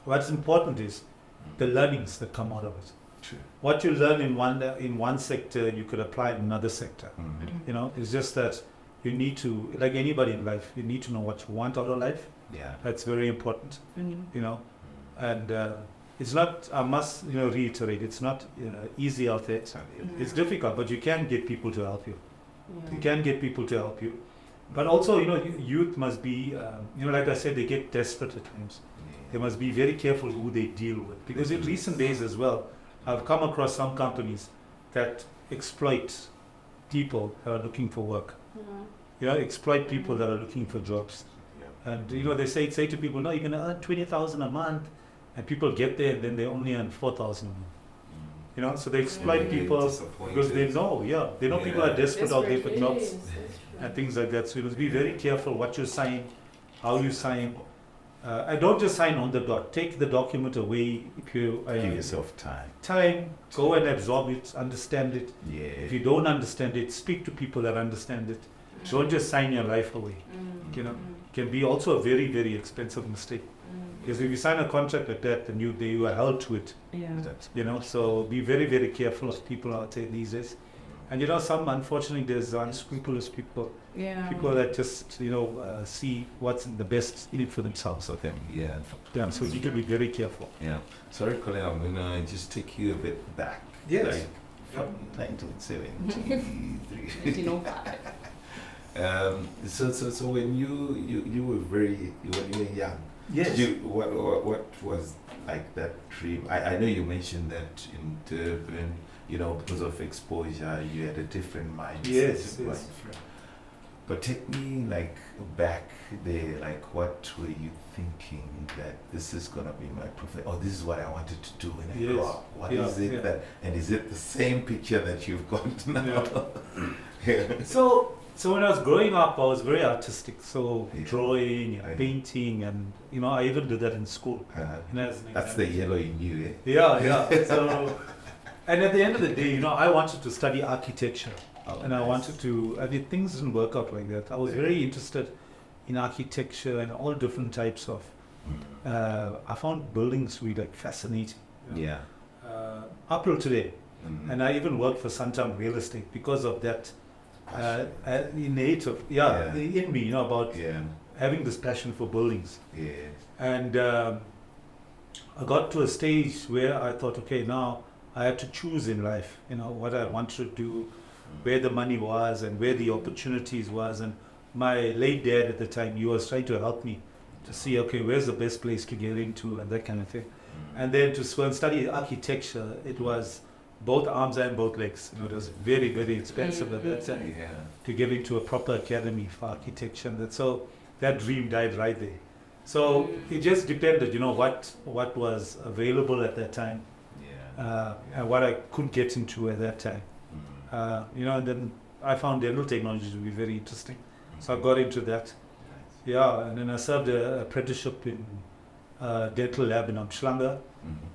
what's important is the learnings that come out of it. True. What you learn in one sector, you could apply in another sector. It's just that you need to, like anybody in life, you need to know what you want out of life. That's very important. And it's not, I must reiterate, it's not easy out there. It's difficult, but you can get people to help you. You can get people to help you. But also, youth must be, like I said, they get desperate at times. They must be very careful who they deal with. Because in recent days as well, I've come across some companies that exploit people that are looking for work. Exploit people that are looking for jobs. And they say to people, no, you're going to earn 20,000 a month, and people get there and then they only earn 4,000 a month. So they exploit people because they know, people are desperate out there for jobs and things like that. So you must be very careful what you sign how you sign. And don't just sign on the dot. Take the document away. If you give yourself time. Go and absorb it, understand it. Yeah. If you don't understand it, speak to people that understand it. Don't just sign your life away. You know, it can be also a very, very expensive mistake. Because if you sign a contract like that, then you are held to it. Yeah. You know, so be very, very careful of people out there these days. And you know, unfortunately, there's unscrupulous people. Yeah. People that just, see what's the best in it for themselves. So them, yeah. So you can be very careful. Yeah. Sorry, Collin, I'm gonna just take you a bit back. Yes. Like from 1973. So when you were young. Yes. What was like that dream? I know you mentioned that in Durban, because of exposure, you had a different mindset. Yes. But take me like back there, like what were you thinking that this is gonna be my profession, or this is what I wanted to do when I grow up? What is it that, and is it the same picture that you've got now? Yeah. So when I was growing up, I was very artistic. So drawing and painting, and I even did that in school. That's the yellow in you, eh? Yeah. So, and at the end of the day, I wanted to study architecture. And I wanted to, things didn't work out like that. I was very interested in architecture and all different types of, I found buildings to be like fascinating. Yeah. Up till today. And I even worked for Santam Real Estate because of that innate in me, about having this passion for buildings. Yeah. And I got to a stage where I thought, okay, now I had to choose in life, what I wanted to do, where the money was and where the opportunities was. And my late dad at the time, he was trying to help me to see, okay, where's the best place to get into and that kind of thing. And then to study architecture, it was both arms and both legs. It was very, very expensive at that time to get into a proper academy for architecture. And so that dream died right there. So it just depended, what was available at that time, and what I could get into at that time. And then I found dental technology to be very interesting. So I got into that. Yeah, and then I served an apprenticeship in dental lab in Amsterdam.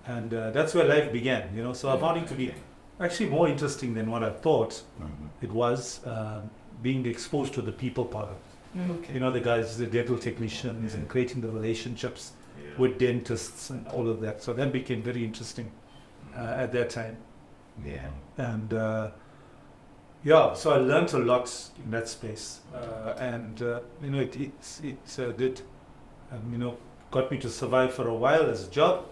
And that's where life began, So I found it to be actually more interesting than what I thought it was, being exposed to the people part of it. The guys, the dental technicians, and creating the relationships with dentists and all of that. So that became very interesting at that time. Yeah. And so I learned a lot in that space, and it did, got me to survive for a while as a job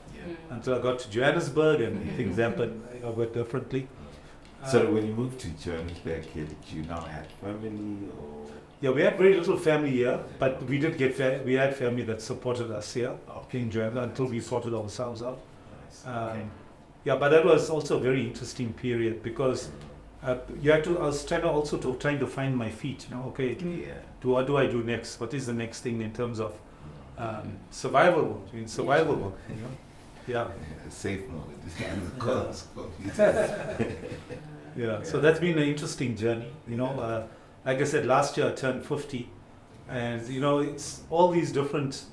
until I got to Johannesburg and things happened a bit differently. So when you moved to Johannesburg, did you now have family or? Yeah, we had very little family here, but we did get we had family that supported us here in Johannesburg until we sorted ourselves out. Yeah, but that was also a very interesting period because I was trying to find my feet. Okay, what do I do next? What is the next thing in terms of survival mode? Yeah. Safe mode. So that's been an interesting journey. Like I said, last year I turned 50, and it's all these different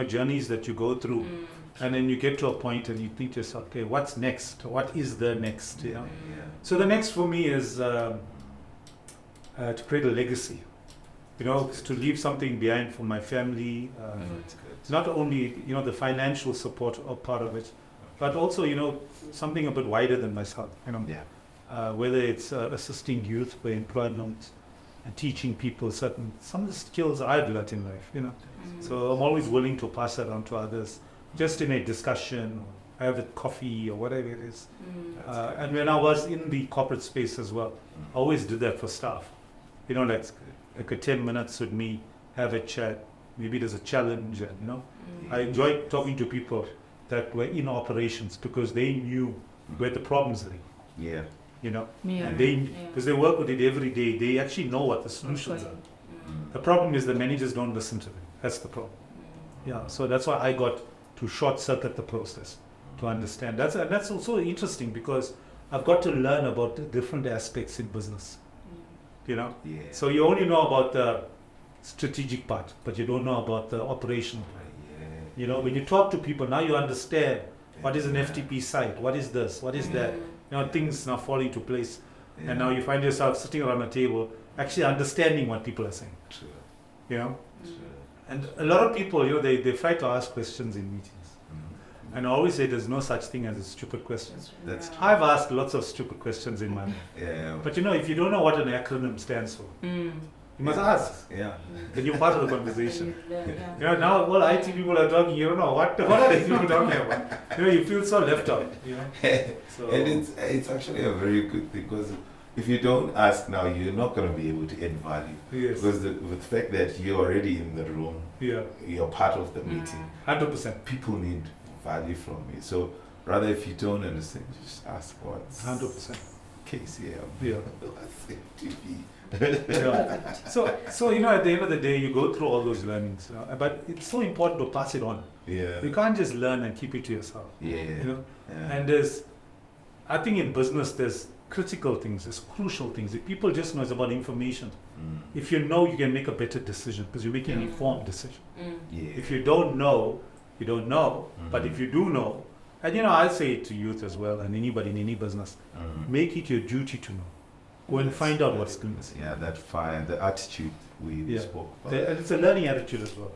journeys that you go through. And then you get to a point and you think to yourself, okay, what's next? What is the next? So the next for me is to create a legacy. To leave something behind for my family. It's not only the financial support of part of it, but also something a bit wider than myself. Whether it's assisting youth for employment and teaching people some of the skills I've learned in life. So I'm always willing to pass that on to others. Just in a discussion, or have a coffee or whatever it is. And when I was in the corporate space as well, I always did that for staff. Like a 10 minutes with me, have a chat. Maybe there's a challenge, and I enjoyed talking to people that were in operations because they knew where the problems lay. And because they work with it every day, they actually know what the solutions are. The problem is the managers don't listen to them. That's the problem. So that's why I got to short circuit the process to understand. That's also interesting because I've got to learn about the different aspects in business. So you only know about strategic part, but you don't know about the operational part. Yeah. You know, when you talk to people, now you understand what is an FTP site, what is this, what is that. You know, things now fall into place. Yeah. And now you find yourself sitting around a table, actually understanding what people are saying. True. You know? True. And a lot of people, you know, they try to ask questions in meetings. Mhm. And I always say there's no such thing as a stupid question. That's true. I've asked lots of stupid questions in my life. Yeah. But you know, if you don't know what an acronym stands for, you must ask. Yeah. Then you're part of the conversation. Yeah. You know, now all IT people are talking, you don't know what are these people talking about. You know, you feel so left out. You know? So, And it's actually a very good thing, because if you don't ask now, you're not going to be able to add value. yes. Because with the fact that you're already in the room, Yeah. you're part of the meeting, 100%. people need value from you. So rather, if you don't understand, just ask what's 100%. case here. Yeah. TV. Yeah. So you know, at the end of the day, you go through all those learnings, but it's so important to pass it on. Yeah. You can't just learn and keep it to yourself. Yeah. You know, Yeah. and I think in business, there's critical things, there's crucial things. If people just know it's about information, if you know, you can make a better decision because you're making an informed decision. Yeah. If you don't know, you don't know. But if Mhm. you do know, and you know, I say it to youth as well, and anybody in any business, make it your duty to know. Go and find out what's going on. Yeah, that fire, the attitude we Yeah. spoke about. And it's a learning attitude as well.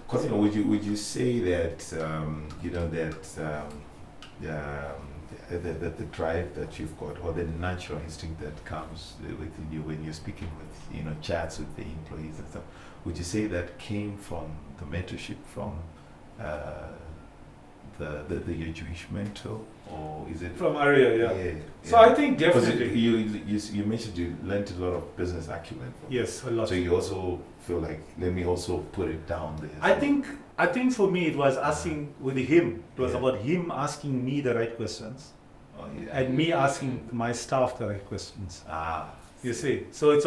Colin, would you say that you know that the drive that you've got, or the natural instinct that comes within you when you're speaking with, you know, chats with the employees and stuff, would you say that came from the mentorship from your Jewish mentor, or is it From Aria, yeah. So yeah. I think 'Cause definitely. you mentioned you learned a lot of business acumen from Yes, a lot. so you also feel like, let me also put it down there. I think for me it was asking with him. It was Yeah. about him asking me the right questions Oh, yeah. and me asking my staff the right questions. Ah. You see, so it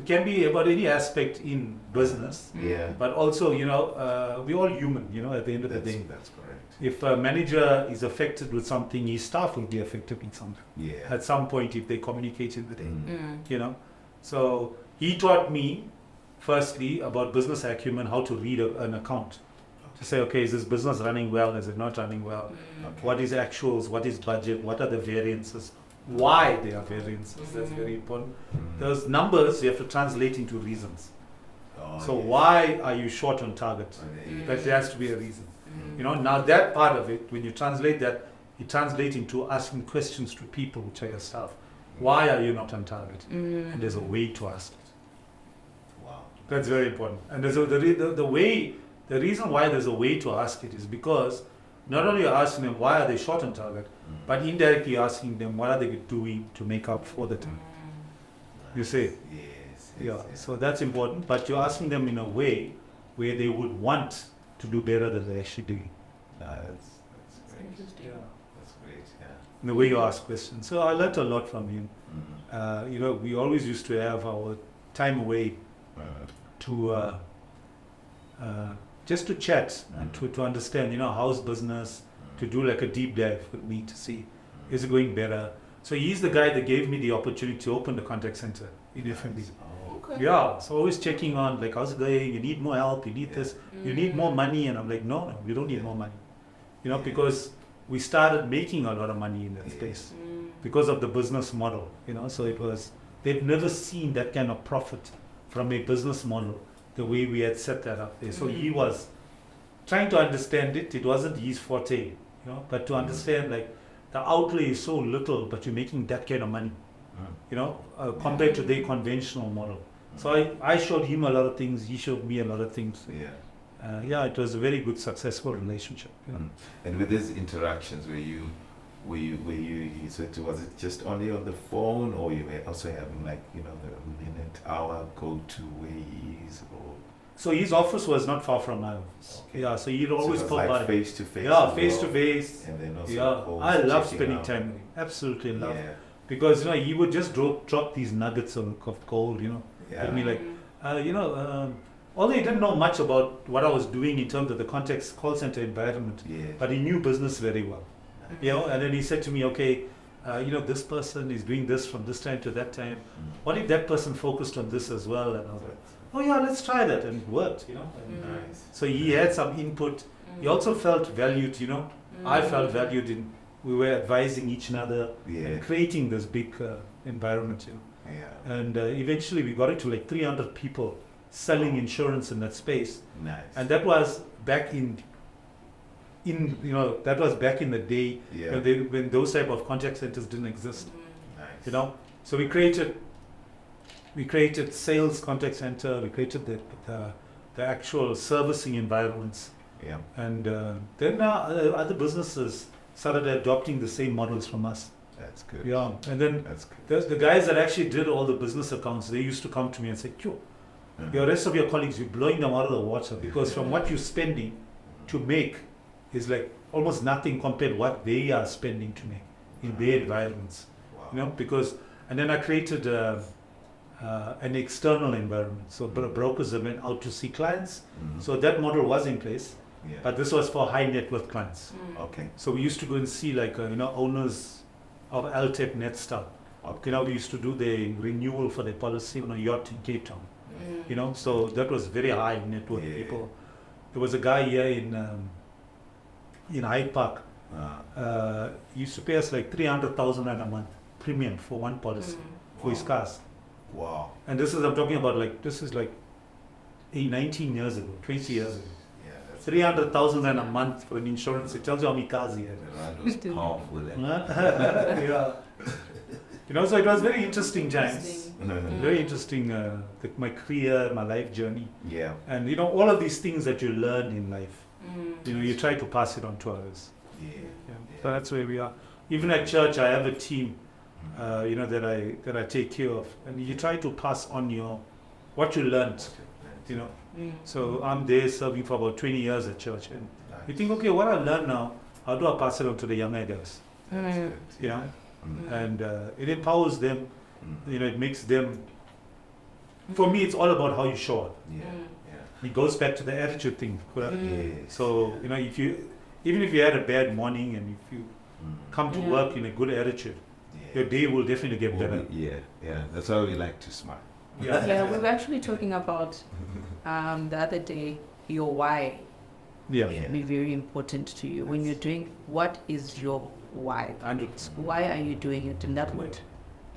can be about any aspect in business, Yeah. but also, you know, we're all human. You know, at the end of the day, That's correct. if a manager is affected with something, his staff will be affected with something Yeah. at some point if they communicated with him. Mm. You know, so he taught me firstly about business acumen, how to read an account. To say, okay, is this business running well? Is it not running well? Okay. What is actuals? What is budget? What are the variances? Why they are variances? That's very important. Mm. Those numbers you have to translate into reasons. Oh, So yeah. why are you short on target? Oh, there you But there has to be a reason. Mm. You know, now that part of it, when you translate that, you translate into asking questions to people, which are yourself. Why are you not on target? And there's a way to ask it. Wow. That's very important. And there's the reason why there's a way to ask it is because not only you're asking them why are they short on target, Mm. but indirectly asking them what are they doing to make up for the time. You see? Yes. Yeah. Yes. So that's important. But you're asking them in a way where they would want to do better than they're actually doing. That's great. Yeah. That's great. Yeah. In the way you ask questions. So I learned a lot from him. Mm. You know, we always used to have our time away to just to chat and to understand, you know, how's business, to do like a deep dive with me to see is it going better. So he's the guy that gave me the opportunity to open the contact center in FMB. Oh. Yeah, so always checking on like how's it going, you need more help, you need Yeah. this, you need more money, and I'm like, no, we don't need more money. You know, because we started making a lot of money in that Yeah. space because of the business model, you know, so they've never seen that kind of profit from a business model the way we had set that up there. So he was trying to understand it. It wasn't his forte, you know, but to understand like the outlay is so little, but you're making that kind of money, you know, compared to the conventional model. So I showed him a lot of things. He showed me a lot of things. Yeah. It was a very good, successful relationship. You know? And with these interactions, was it just only on the phone, or you were also having like, you know, the minute, hour go to where he is, or So his office was not far from my office. Okay. Yeah, so he'd always so it pop was like by. face to face? Yeah, as face to well, face. and then also Yeah, calls, I love checking spending out. time with him. Absolutely love. Yeah. Because you know he would just drop these nuggets of gold. You know, Yeah. at me like, although he didn't know much about what I was doing in terms of the context call center environment, Yeah. but he knew business very well. You know, and then he said to me, okay, this person is doing this from this time to that time. What if that person focused on this as well? And I was like, oh yeah, let's try that. And it worked, And, Nice. so he had some input. He also felt valued, I felt valued we were advising each other and creating this big environment, Yeah. And eventually we got it to like 300 people selling insurance in that space. Nice. And that was back that was back in the day when those type of contact centers didn't exist. Nice. So we created sales contact center, we created the actual servicing environments. Yeah. And then other businesses started adopting the same models from us. That's good. Yeah, and then That's good. there's the guys that actually did all the business accounts. They used to come to me and say, "Yo, the rest of your colleagues, you're blowing them out of the water because from what you're spending to make is like almost nothing compared to what they are spending to make in their environments." Wow. And then I created an external environment. So brokers that went out to see clients. So that model was in place, but this was for high net worth clients. Okay. So we used to go and see owners of Altec Netstar. We used to do the renewal for the policy on a yacht in Cape Town. So that was very high net worth people. There was a guy here in Hyde Park. He used to pay us like 300,000 a month premium for one policy for his cars. Wow. And I'm talking about 19 years ago, 20 years ago. Yeah, that's 300,000 a month for an insurance. It tells you how many cars he had. That was powerful. Yeah. So it was very interesting times. Interesting. Very interesting, my career, my life journey. Yeah. And all of these things that you learn in life, you try to pass it on to others. Yeah. So that's where we are. Even at church, I have a team, that I take care of, and you try to pass on what you learned. So I'm there serving for about 20 years at church, and you think, okay, what I learned now, how do I pass it on to the younger guys? And it empowers them. It makes them. For me, it's all about how you show up. It goes back to the attitude thing. So even if you had a bad morning and if you come to work in a good attitude, your day will definitely get better. Yeah. That's why we like to smile. Yeah, we were actually talking about the other day your why. Be very important to you when you're doing. What is your why? 100%. Why are you doing it? And that would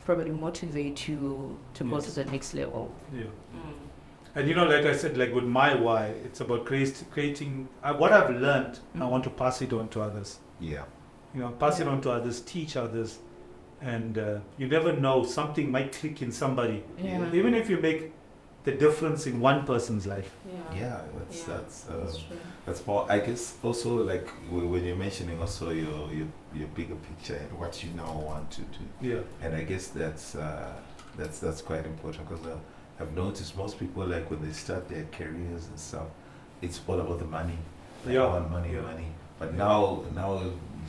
probably motivate you to go to the next level. And like I said, like with my why, it's about creating what I've learned. I want to pass it on to others. Pass it on to others, teach others, and you never know, something might click in somebody. Even if you make the difference in one person's life. That's more. I guess also like when you're mentioning also your bigger picture and what you now want to do. And I guess that's quite important because I've noticed most people, like when they start their careers and stuff, it's all about the money. Like, I want money. But now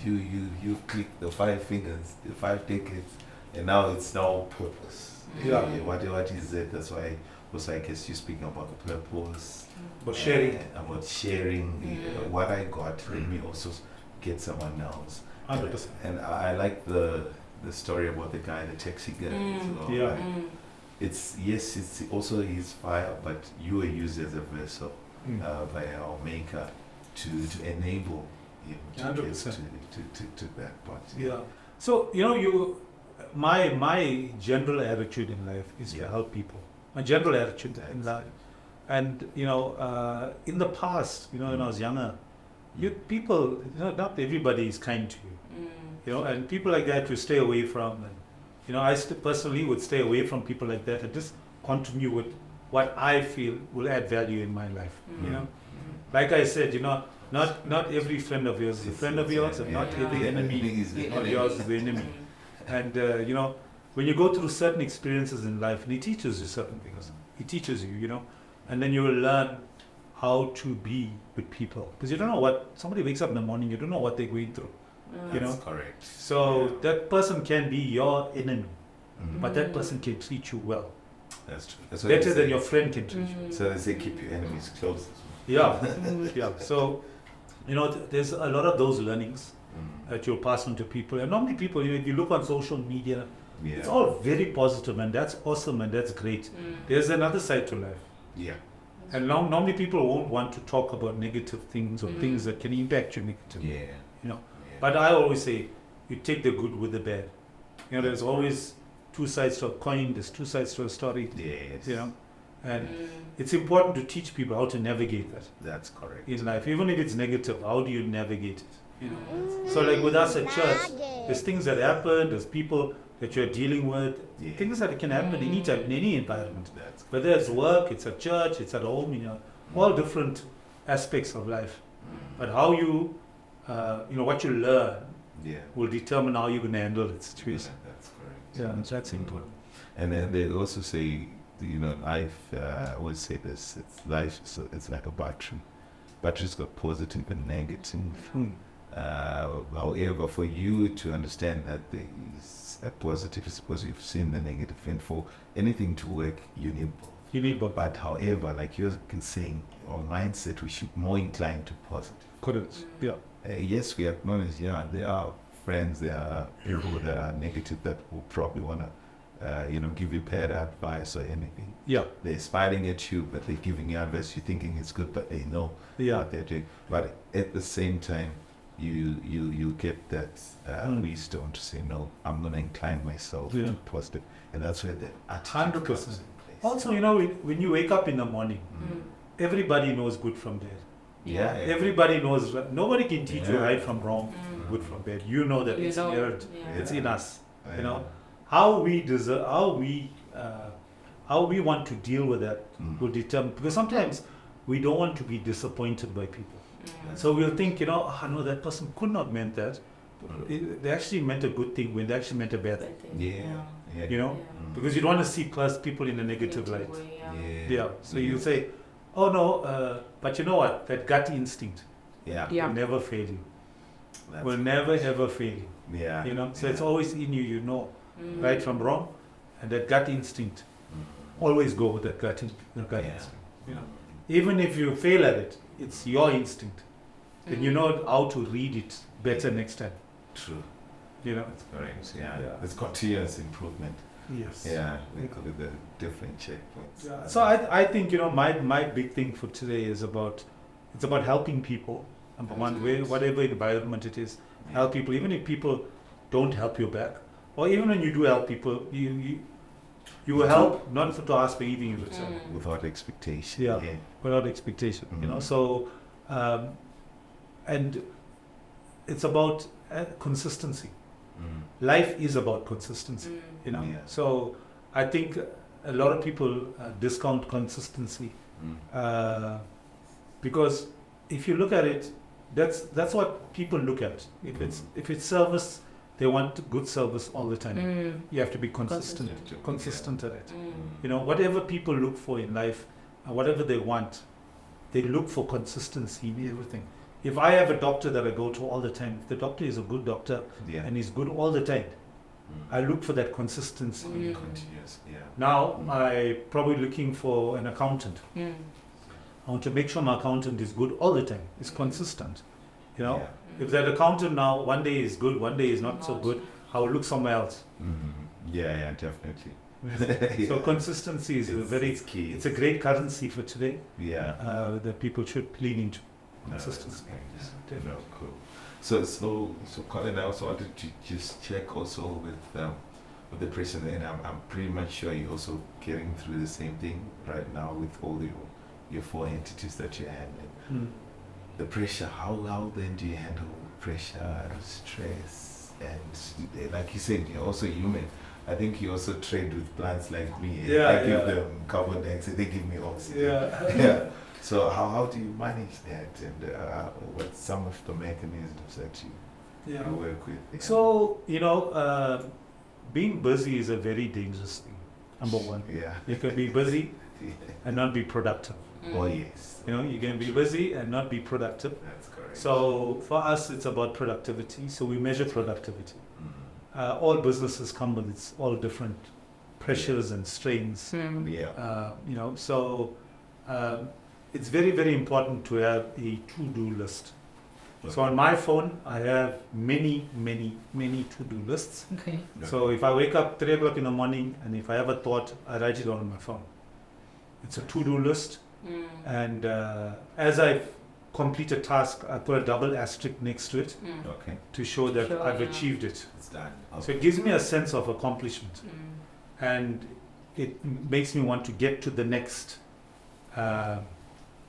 you click the 5 fingers, the 5 decades, and now it's now purpose. What is it? That's why also I guess you're speaking about the purpose. About sharing. About sharing what I got. Let me also get someone else. 100%. And I like the story about the guy, the taxi guy. Like, it's also his fire, but you are used as a vessel by our maker to enable him to get to that part. So my general attitude in life is to help people. My general attitude in life, and in the past, when I was younger, people, not everybody is kind to you, and people like that you stay away from. And I personally would stay away from people like that and just continue with what I feel will add value in my life. Like I said, not every friend of yours is a friend of yours, and not every enemy of yours is the enemy. And when you go through certain experiences in life, and he teaches you certain things, he teaches you, and then you will learn how to be with people, because you don't know what somebody wakes up in the morning, you don't know what they're going through. That's correct. So that person can be your enemy, but that person can treat you well. That's true. That's better than your friend can treat you. So they say keep your enemies close. Yeah. So there's a lot of those learnings, that you'll pass on to people. And normally people, if you look on social media, Yeah. it's all very positive, and that's awesome, and that's great. There's another side to life. Yeah. And normally people won't want to talk about negative things or things that can impact you negatively. Yeah. Yeah. But I always say, you take the good with the bad. There's always two sides to a coin, there's two sides to a story. Yes. And it's important to teach people how to navigate that That's correct. in life. Even if it's negative, how do you navigate it? So like with us at church, there's things that happen, there's people that you're dealing with, things that can happen anytime, in any environment. Whether it's work, it's at church, it's at home, all different aspects of life. But how you, what you learn will determine how you're going to handle the situation. That's correct. Yeah, that's important. And then they also say, life, I always say this, life, so it's like a battery. Battery's got positive and negative. However, for you to understand that there is a positive is because you've seen the negative, and for anything to work, you need both. You need both. But however, like you're saying, our mindset, we should more incline to positive. Correct. Yeah. Yes, we acknowledge, there are friends, there are people that are negative that will probably want to, give you bad advice or anything. Yeah. They're smiling at you, but they're giving you advice. You're thinking it's good, but they know what they're doing. But at the same time, you get that wisdom to say, no, I'm going to incline myself to positive. And that's where the attitude 100%. comes in place. Also, when you wake up in the morning, everybody knows good from bad. Yeah. Everybody knows. Nobody can teach you right from wrong, good from bad. You know that it's inherent. It's in us. How we deserve, how we want to deal with that will determine. Because sometimes we don't want to be disappointed by people. So we'll think, no, that person could not meant that. They actually meant a good thing when they actually meant a bad thing. Because you don't want to see people in a negative light. So you say, oh no, but you know what? That gut instinct will never fail you. Will never ever fail you. So it's always in you, right from wrong, and that gut instinct. Always go with that gut instinct. Even if you fail at it, it's your instinct. And you know how to read it better next time. True. That's correct. It's continuous improvement. Yes. We call it the different checkpoints. So I think my big thing for today is about helping people. Number one, whatever environment it is, help people. Even if people don't help you back, or even when you do help people, you will help not to ask for anything in return. Without expectation. Without expectation. So and it's about consistency. Life is about consistency. So I think a lot of people discount consistency because if you look at it, that's what people look at. If it's service, they want good service all the time. You have to be consistent at it. Whatever people look for in life, whatever they want, they look for consistency in everything. If I have a doctor that I go to all the time, if the doctor is a good doctor and he's good all the time, I look for that consistency. Continuous. Now I'm probably looking for an accountant. I want to make sure my accountant is good all the time. It's consistent. If that accountant now one day is good, one day is not so good, I will look somewhere else. Definitely. So consistency is it's key. It's a great currency for today. That people should lean into. Consistency. Cool. So Collin, I also wanted to just check also with the pressure, and I'm pretty much sure you're also getting through the same thing right now with all your 4 entities that you're handling. The pressure, how then do you handle pressure, stress, and like you said, you're also human. I think you also trade with plants like me. I give them carbon dioxide, they give me oxygen. So how do you manage that, and what's some of the mechanisms that you work with? So being busy is a very dangerous thing. Number one, you can be busy and not be productive. Oh yes. You can be busy and not be productive. That's correct. So for us, it's about productivity. So we measure productivity. All businesses come with its all different pressures and strains. So it's very, very important to have a to-do list So on my phone, I have many to-do lists. Okay. So if I wake up 3 o'clock in the morning and if I have a thought, I write it on my phone. It's a to-do list. And as I complete a task, I put a double asterisk next to it to show that I've achieved it. It's done. So it gives me a sense of accomplishment. And it makes me want to get to the next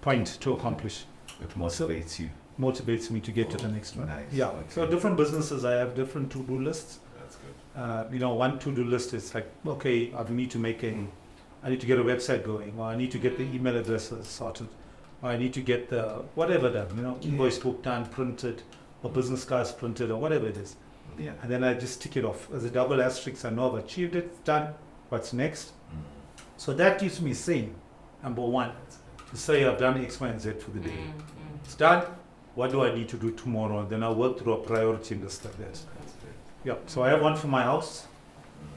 point to accomplish. It motivates you. Motivates me to get to the next one. Nice. Yeah. Okay. So different businesses, I have different to-do lists. That's good. One to-do list is like, okay, I need to get a website going, or I need to get the email addresses sorted, or I need to get the whatever done, invoice book done, printed, or business cards printed, or whatever it is. Yeah. And then I just tick it off. As a double asterisk, I know I've achieved it, it's done. What's next? So that keeps me sane, number one, to say I've done X, Y, and Z for the day. It's done. What do I need to do tomorrow? And then I'll work through a priority list like that. Yeah. So I have one for my house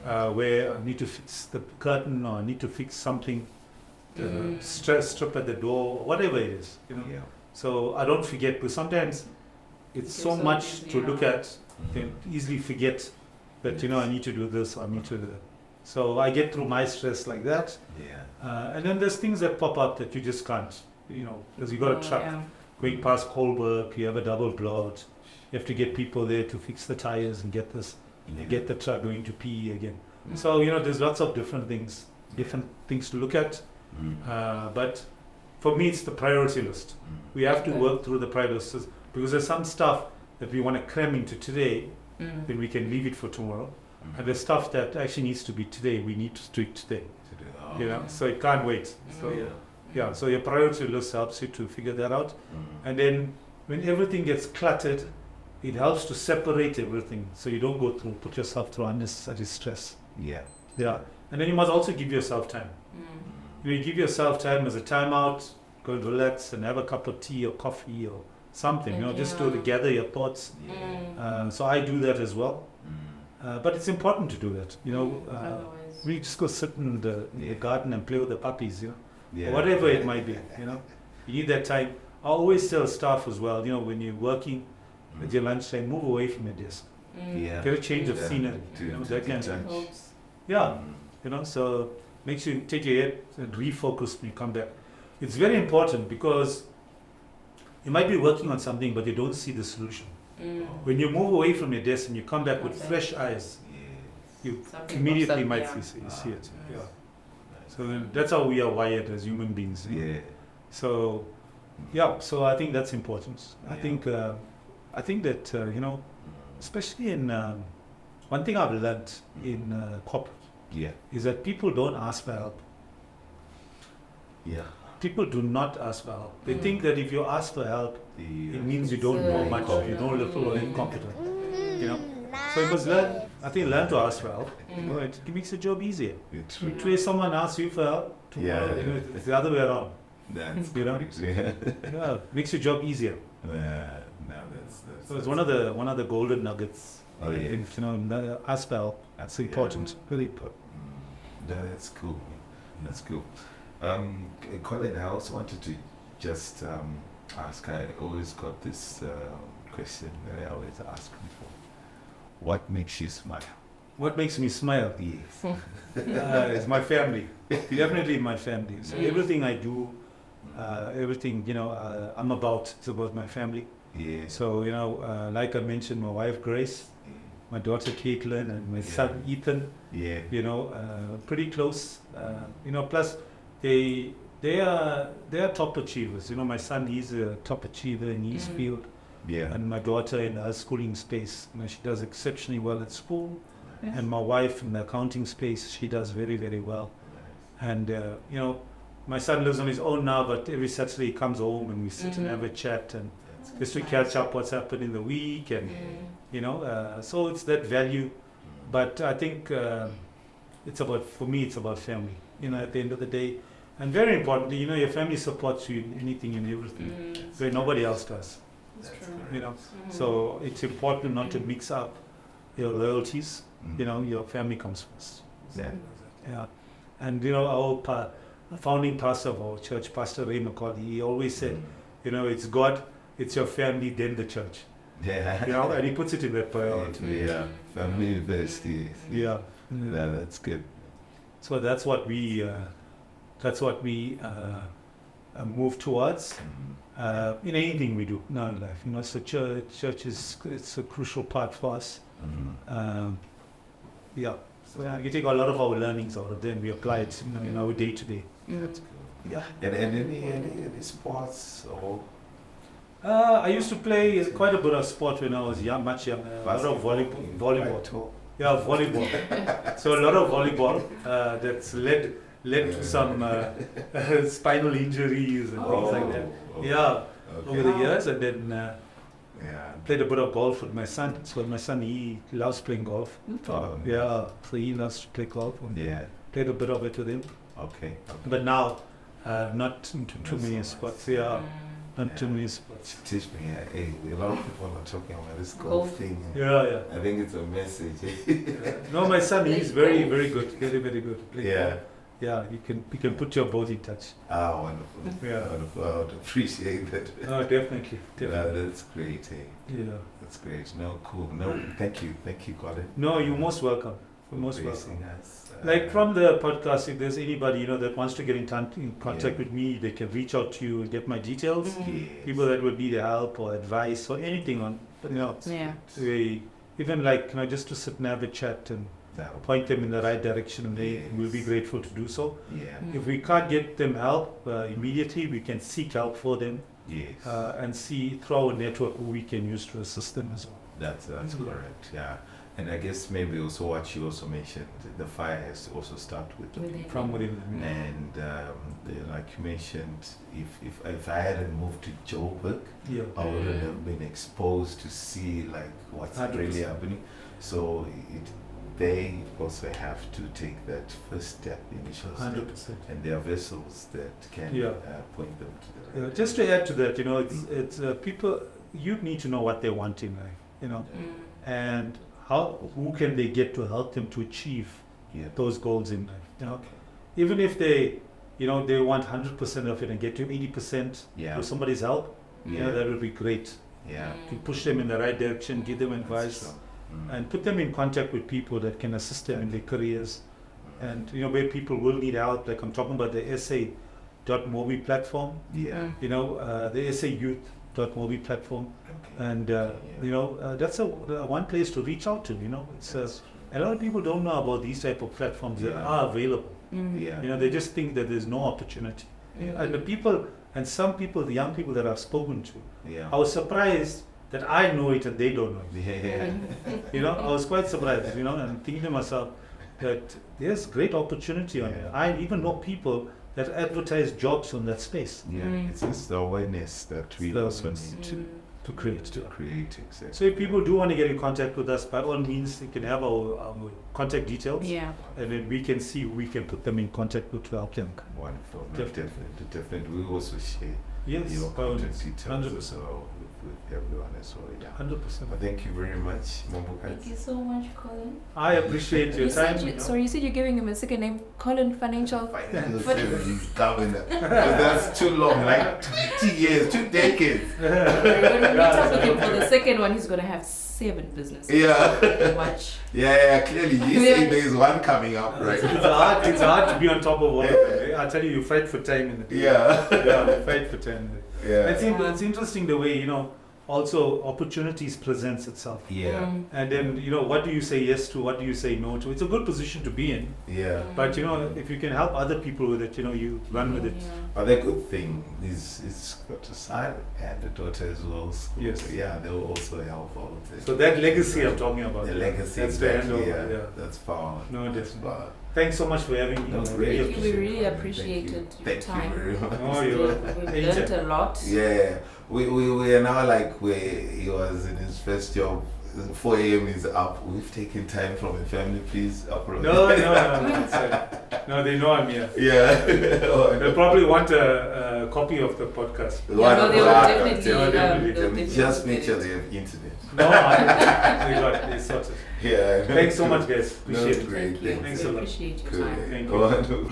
where I need to fix the curtain, or I need to fix something, strip at the door, whatever it is. Yeah. So I don't forget, because sometimes it's so much to look at, you can easily forget that I need to do this, or I need to do that. So I get through my stress like that. Yeah. And then there's things that pop up that you just can't, because you got a truck going past Colberg, you have a double blowout, you have to get people there to fix the tires and get this, get the truck going to PE again. So there's lots of different things to look at. But for me, it's the priority list. We have to work through the priority lists, because there's some stuff that we want to cram into today, then we can leave it for tomorrow. And the stuff that actually needs to be today, we need to do it today. So it can't wait. So so your priority list helps you to figure that out. And then when everything gets cluttered, it helps to separate everything, so you don't put yourself through unnecessary stress. Yeah. And then you must also give yourself time. You give yourself time as a timeout, go and relax and have a cup of tea or coffee or something, just to gather your thoughts. So I do that as well. But it's important to do that. We just go sit in the garden and play with the puppies, or whatever it might be. You need that time. I always tell staff as well, when you're working at your lunchtime, move away from your desk. Get a change of scenery. That kind of so makes you take your head and refocus when you come back. It's very important, because you might be working on something but you don't see the solution. When you move away from your desk and you come back with fresh eyes, you immediately might see it. So that's how we are wired as human beings. So I think that's important. I think that especially in one thing I've learned in corporate is that people don't ask for help. People do not ask for help. They think that if you ask for help, it means you don't know much, you know little or incompetent. So you must learn to ask for help. It makes the job easier. Today someone asks you for help, tomorrow, it's the other way around. That's makes your job easier. So it's one of the golden nuggets. Ask for help. That's important. Really important. That's cool. That's cool. Collin, I also wanted to just ask, I always got this question that I always ask before. What makes you smile? What makes me smile? Yes. It's my family. Definitely my family. So everything I do, everything, I'm about, it's about my family. Yeah. So, like I mentioned, my wife Grace, my daughter Caitlin, and my son Ethan, pretty close. Plus they are top achievers. My son, he's a top achiever in his field. And my daughter in her schooling space, she does exceptionally well at school. And my wife in the accounting space, she does very, very well. And my son lives on his own now, but every Saturday he comes home and we sit and have a chat and just to catch up what's happened in the week, and so it's that value. But I think for me it's about family. At the end of the day, and very importantly, your family supports you in anything and everything, where nobody else does. So it's important not to mix up your loyalties. Your family comes first. And our founding pastor of our church, Pastor Ray McCauley, he always said, it's God, it's your family, then the church. Yeah. You know, and he puts it in that priority. Yeah. Family university. Yeah. Yeah, that's good. So that's what we move towards in anything we do now in life. You know, so church it's a crucial part for us. Yeah. So we take a lot of our learnings out of them. We apply it in our day to day. Yeah. And any sports or? I used to play quite a bit of sport when I was much younger. A lot of volleyball. Yeah, volleyball. So a lot of volleyball that's led to some spinal injuries and things like that. Yeah, over the years, and then played a bit of golf with my son. So my son, he loves playing golf. Yeah, so he loves to play golf. Played a bit of it with him. Okay. But now, not too many sports. Yeah. Not too many sports. Teach me. A lot of people are talking about this golf thing. Yeah. I think it's a message. No, my son, he's very, very good. Very, very good. Yeah. Yeah, you can put your both in touch. Ah, wonderful. Yeah. Wonderful. I would appreciate that. Oh, definitely. Yeah, that's great. Yeah. That's great. No, cool. No, thank you, Collin. No, you're most welcome. You're most welcome. Us. Like from the podcast, if there's anybody that wants to get in contact with me, they can reach out to you and get my details. People that would need help or advice or anything on, even like just to sit and have a chat and point them in the right direction, and they will be grateful to do so. If we can't get them help immediately, we can seek help for them. And see through our network who we can use to assist them as well. That's correct. Yeah. And I guess maybe also what you also mentioned, the fire has to also start from within. And like you mentioned, if I hadn't moved to Joburg, I wouldn't have been exposed to see like what's 100%. Really happening. So they also have to take that first step, initial step. 100%. And there are vessels that can point them to the right. Just to add to that, it's people. You need to know what they want in life, and who can they get to help them to achieve those goals in life. Even if they want 100% of it and get to 80% with somebody's help, that would be great. To push them in the right direction, give them advice, and put them in contact with people that can assist them in their careers. And where people will need help, like I'm talking about the SA.mobi platform. The SA Youth.mobi platform. And that's one place to reach out to. It's a lot of people don't know about these type of platforms that are available. They just think that there's no opportunity. And some people, the young people that I've spoken to, I was surprised that I know it and they don't know it. I was quite surprised. And thinking to myself that there's great opportunity on it. I even know people that advertise jobs on that space. It's just the awareness that we also need to create. Exactly. So if people do want to get in contact with us, by all means, they can have our contact details. And then we can see who we can put them in contact with to help them. Wonderful. Definitely. We also share your contact details as well with everyone as well. 100%. But thank you very much, Mambuka. Thank you so much, Collin. I appreciate your time. You said you're giving him a second name, Collin Financial Govender. That's too long, like 20 years, 2 decades. When we meet up with him for the second one, he's going to have 7 businesses. Watch. Clearly. You say there's one coming up, right? It's hard to be on top of all of them. I tell you fight for time in the day. You fight for time. It's interesting the way, also opportunities presents itself. And then, what do you say yes to, what do you say no to? It's a good position to be in. But, if you can help other people with it, you run with it. But the good thing is it's got a son and a daughter as well. So they'll also help all of this. So that legacy I'm talking about. The legacy. That's the handover. That's power. No, that's power. Thanks so much for having me. We really appreciated your time. Thank you very much. We've learned a lot. We are now like where he was in his first job. 4 a.m. is up. We've taken time from the family, please. No. No, they know I'm here. They'll probably want a copy of the podcast. They will definitely. Just make sure they have internet. They sorted. Thanks so much, guys. Appreciate it. Great. Thanks a lot. Appreciate your time. Thank you.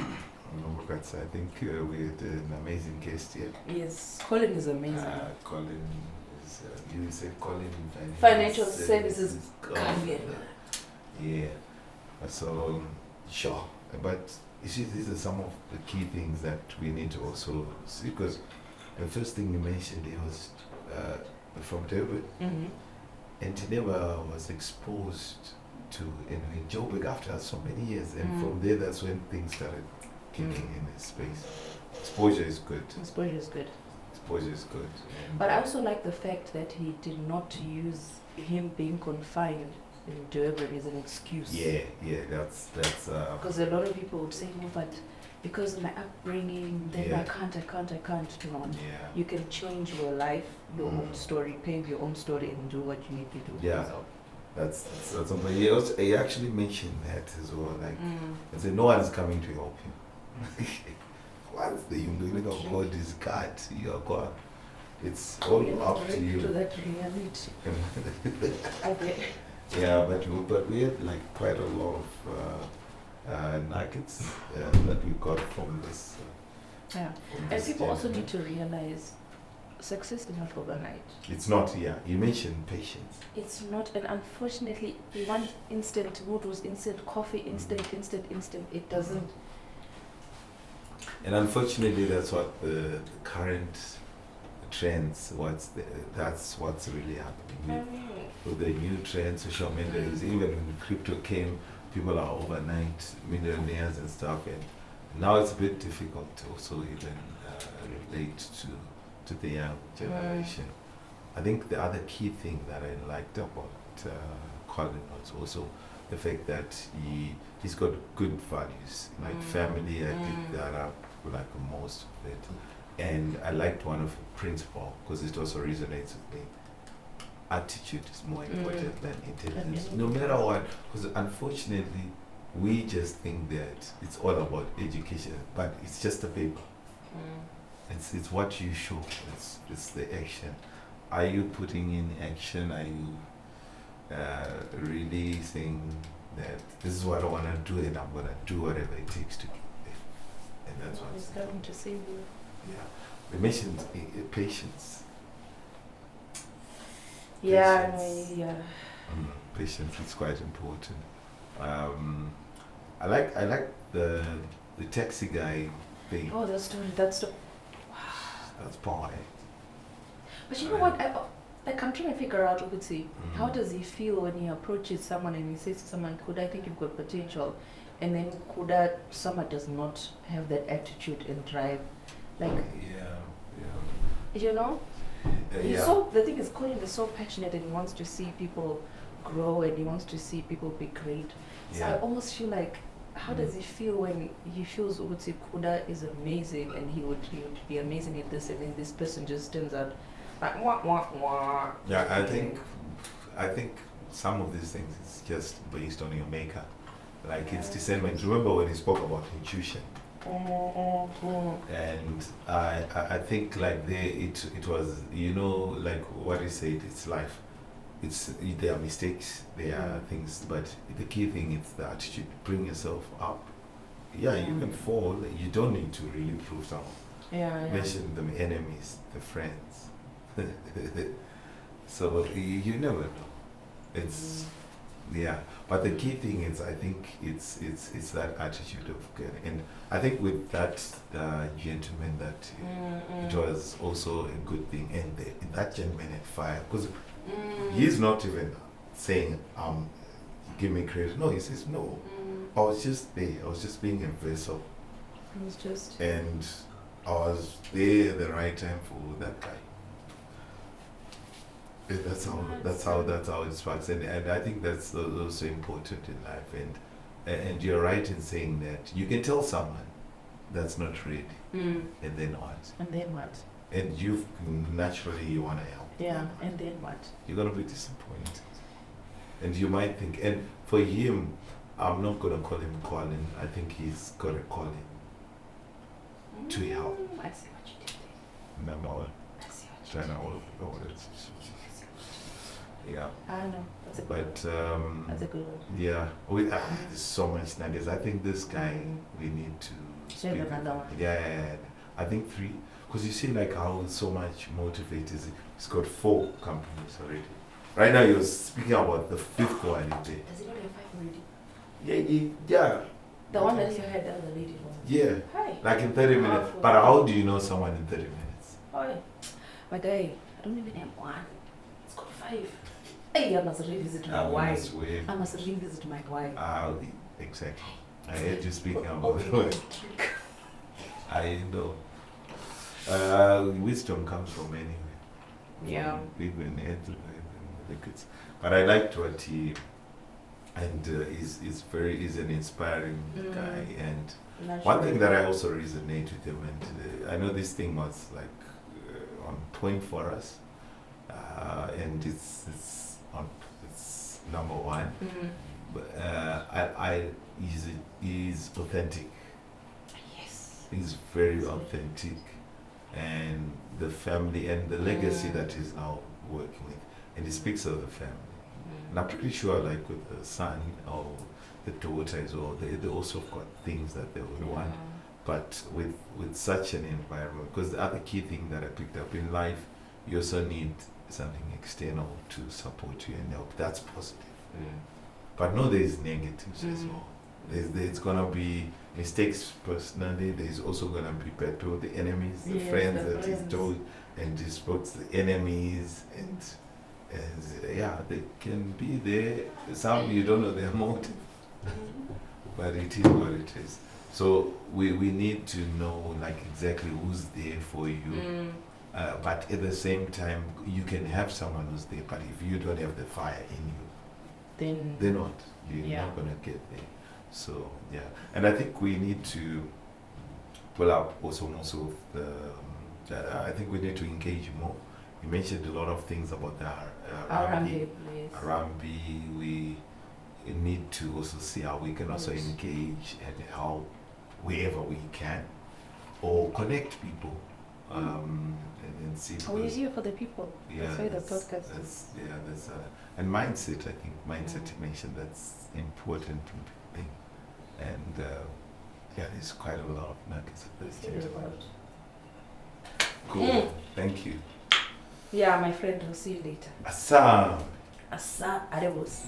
Congrats. I think we had an amazing guest here. Yes, Collin is amazing. Collin is, you said Collin Financial Services Govender. Yeah. So, sure. But you see, these are some of the key things that we need to also see, because the first thing you mentioned, he was from Durban, and he never was exposed to in Joburg after so many years, and from there that's when things started kicking in his space. Exposure is good. Exposure is good. Exposure is good. But I also like the fact that he did not use him being confined in Durban as an excuse. Yeah, that's because a lot of people would say, no, but because of my upbringing, then I can't. No. Yeah. You can change your life, your own story, pave your own story, and do what you need to do. Yeah. That's something. He actually mentioned that as well. Like, I said, no one is coming to help you. Once the umbilic of God is cut, you are gone. It's all up to you. To that reality. Okay. Yeah, but we had like quite a lot of nuggets that we got from this. Yeah, and people also need to realize success is not overnight. It's not, you mentioned patience. It's not, and unfortunately, one instant noodles, instant coffee, instant, it doesn't. And unfortunately, that's what the current trends, that's what's really happening. With the new trends, social media, even when crypto came, people are overnight millionaires and stuff, and now it's a bit difficult to also even relate to the young generation. I think the other key thing that I liked about Collin was also the fact that he's got good values, like family. I picked that up like most of it, and I liked one of the principles because it also resonates with me. Attitude is more important than intelligence, no matter what. Because unfortunately, we just think that it's all about education, but it's just a paper. It's what you show. It's the action. Are you putting in action? Are you really saying that this is what I want to do, and I'm gonna do whatever it takes to get there? And that's what it's going to save you. Yeah, we mentioned patience. Yeah, patience is quite important. I like the taxi guy thing. Oh, that's the. That's power. But you know what? I'm trying to figure out, how does he feel when he approaches someone and he says to someone, "Could I think you've got potential?" And then someone does not have that attitude and drive, like. You know. The thing is, Collin is so passionate and he wants to see people grow and he wants to see people be great. So I almost feel like, how does he feel when he feels Kuda is amazing and he would be amazing at this, and then this person just turns out like wah. Yeah, I think some of these things is just based on your makeup. Like it's discernment. Remember when he spoke about intuition? And I think like it was, like what he said, it's life. There are mistakes, there are things, but the key thing is the attitude. Bring yourself up. Yeah, you can fall. You don't need to really prove someone. Mention the enemies, the friends. So you never know. It's but the key thing is, I think it's that attitude of good. And I think with that gentleman, that it was also a good thing. And that gentleman had fire, because he's not even saying give me credit. No, he says no. I was just there. I was just being a vessel. And I was there at the right time for that guy. That's how it sparks, and I think that's also important in life. And you're right in saying that you can tell someone that's not ready, and then what? And you naturally you want to help. Yeah, and then what? You're gonna be disappointed, and you might think. And for him, I'm not gonna call him Collin. I think he's got a calling to help. I see what you did there. Number one. I see what you did. Yeah. I know. That's a good But one. That's a good one. yeah, there's so much nowadays. I think this guy we need to speak with. another one. Yeah, I think 3. Because you see, like how so much motivated. He's got 4 companies already. Right now, you're speaking about the 5th one. Does he not have 5 already? Yeah. The one that you had the other lady was. Yeah. Hi. Like in 30 minutes. Powerful. But how do you know someone in 30 minutes? Hi. My guy, I don't even have 1. It's got 5. Hey, I must revisit my wife. I must revisit my wife. Exactly. I heard you speaking about it. I know. Wisdom comes from anywhere. Yeah. Even the kids. But I liked what he, and he's an inspiring guy. And one thing that I also resonate with him, and I know this thing was like on point for us, and it's number 1. But he's authentic. Yes. He's very authentic, and the family and the legacy that he's now working with, and he speaks of the family. And I'm pretty sure, like with the son or the daughter as well, they also got things that they would want. But with such an environment, because the other key thing that I picked up in life, you also need something external to support you and help. That's positive. But no, there's negatives as well. There's gonna be mistakes personally. There's also gonna be bad people, the enemies, the friends that he's told, and he spoke to the enemies, and they can be there. Some you don't know their motive, but it is what it is. So we need to know like exactly who's there for you. But at the same time, you can have someone who's there, but if you don't have the fire in you, then what? You're not gonna get there. So yeah, and I think we need to pull up also most of I think we need to engage more. You mentioned a lot of things about the Arambi. We need to also see how we can also engage and help wherever we can, or connect people, and see. We're here for the people. Yeah, that's why the podcast. That's and mindset. I think mindset you mentioned, that's important thing, and there's quite a lot of nuggets of this. Cool. Thank you. Yeah, my friend. I'll see you later. Assam. Adios.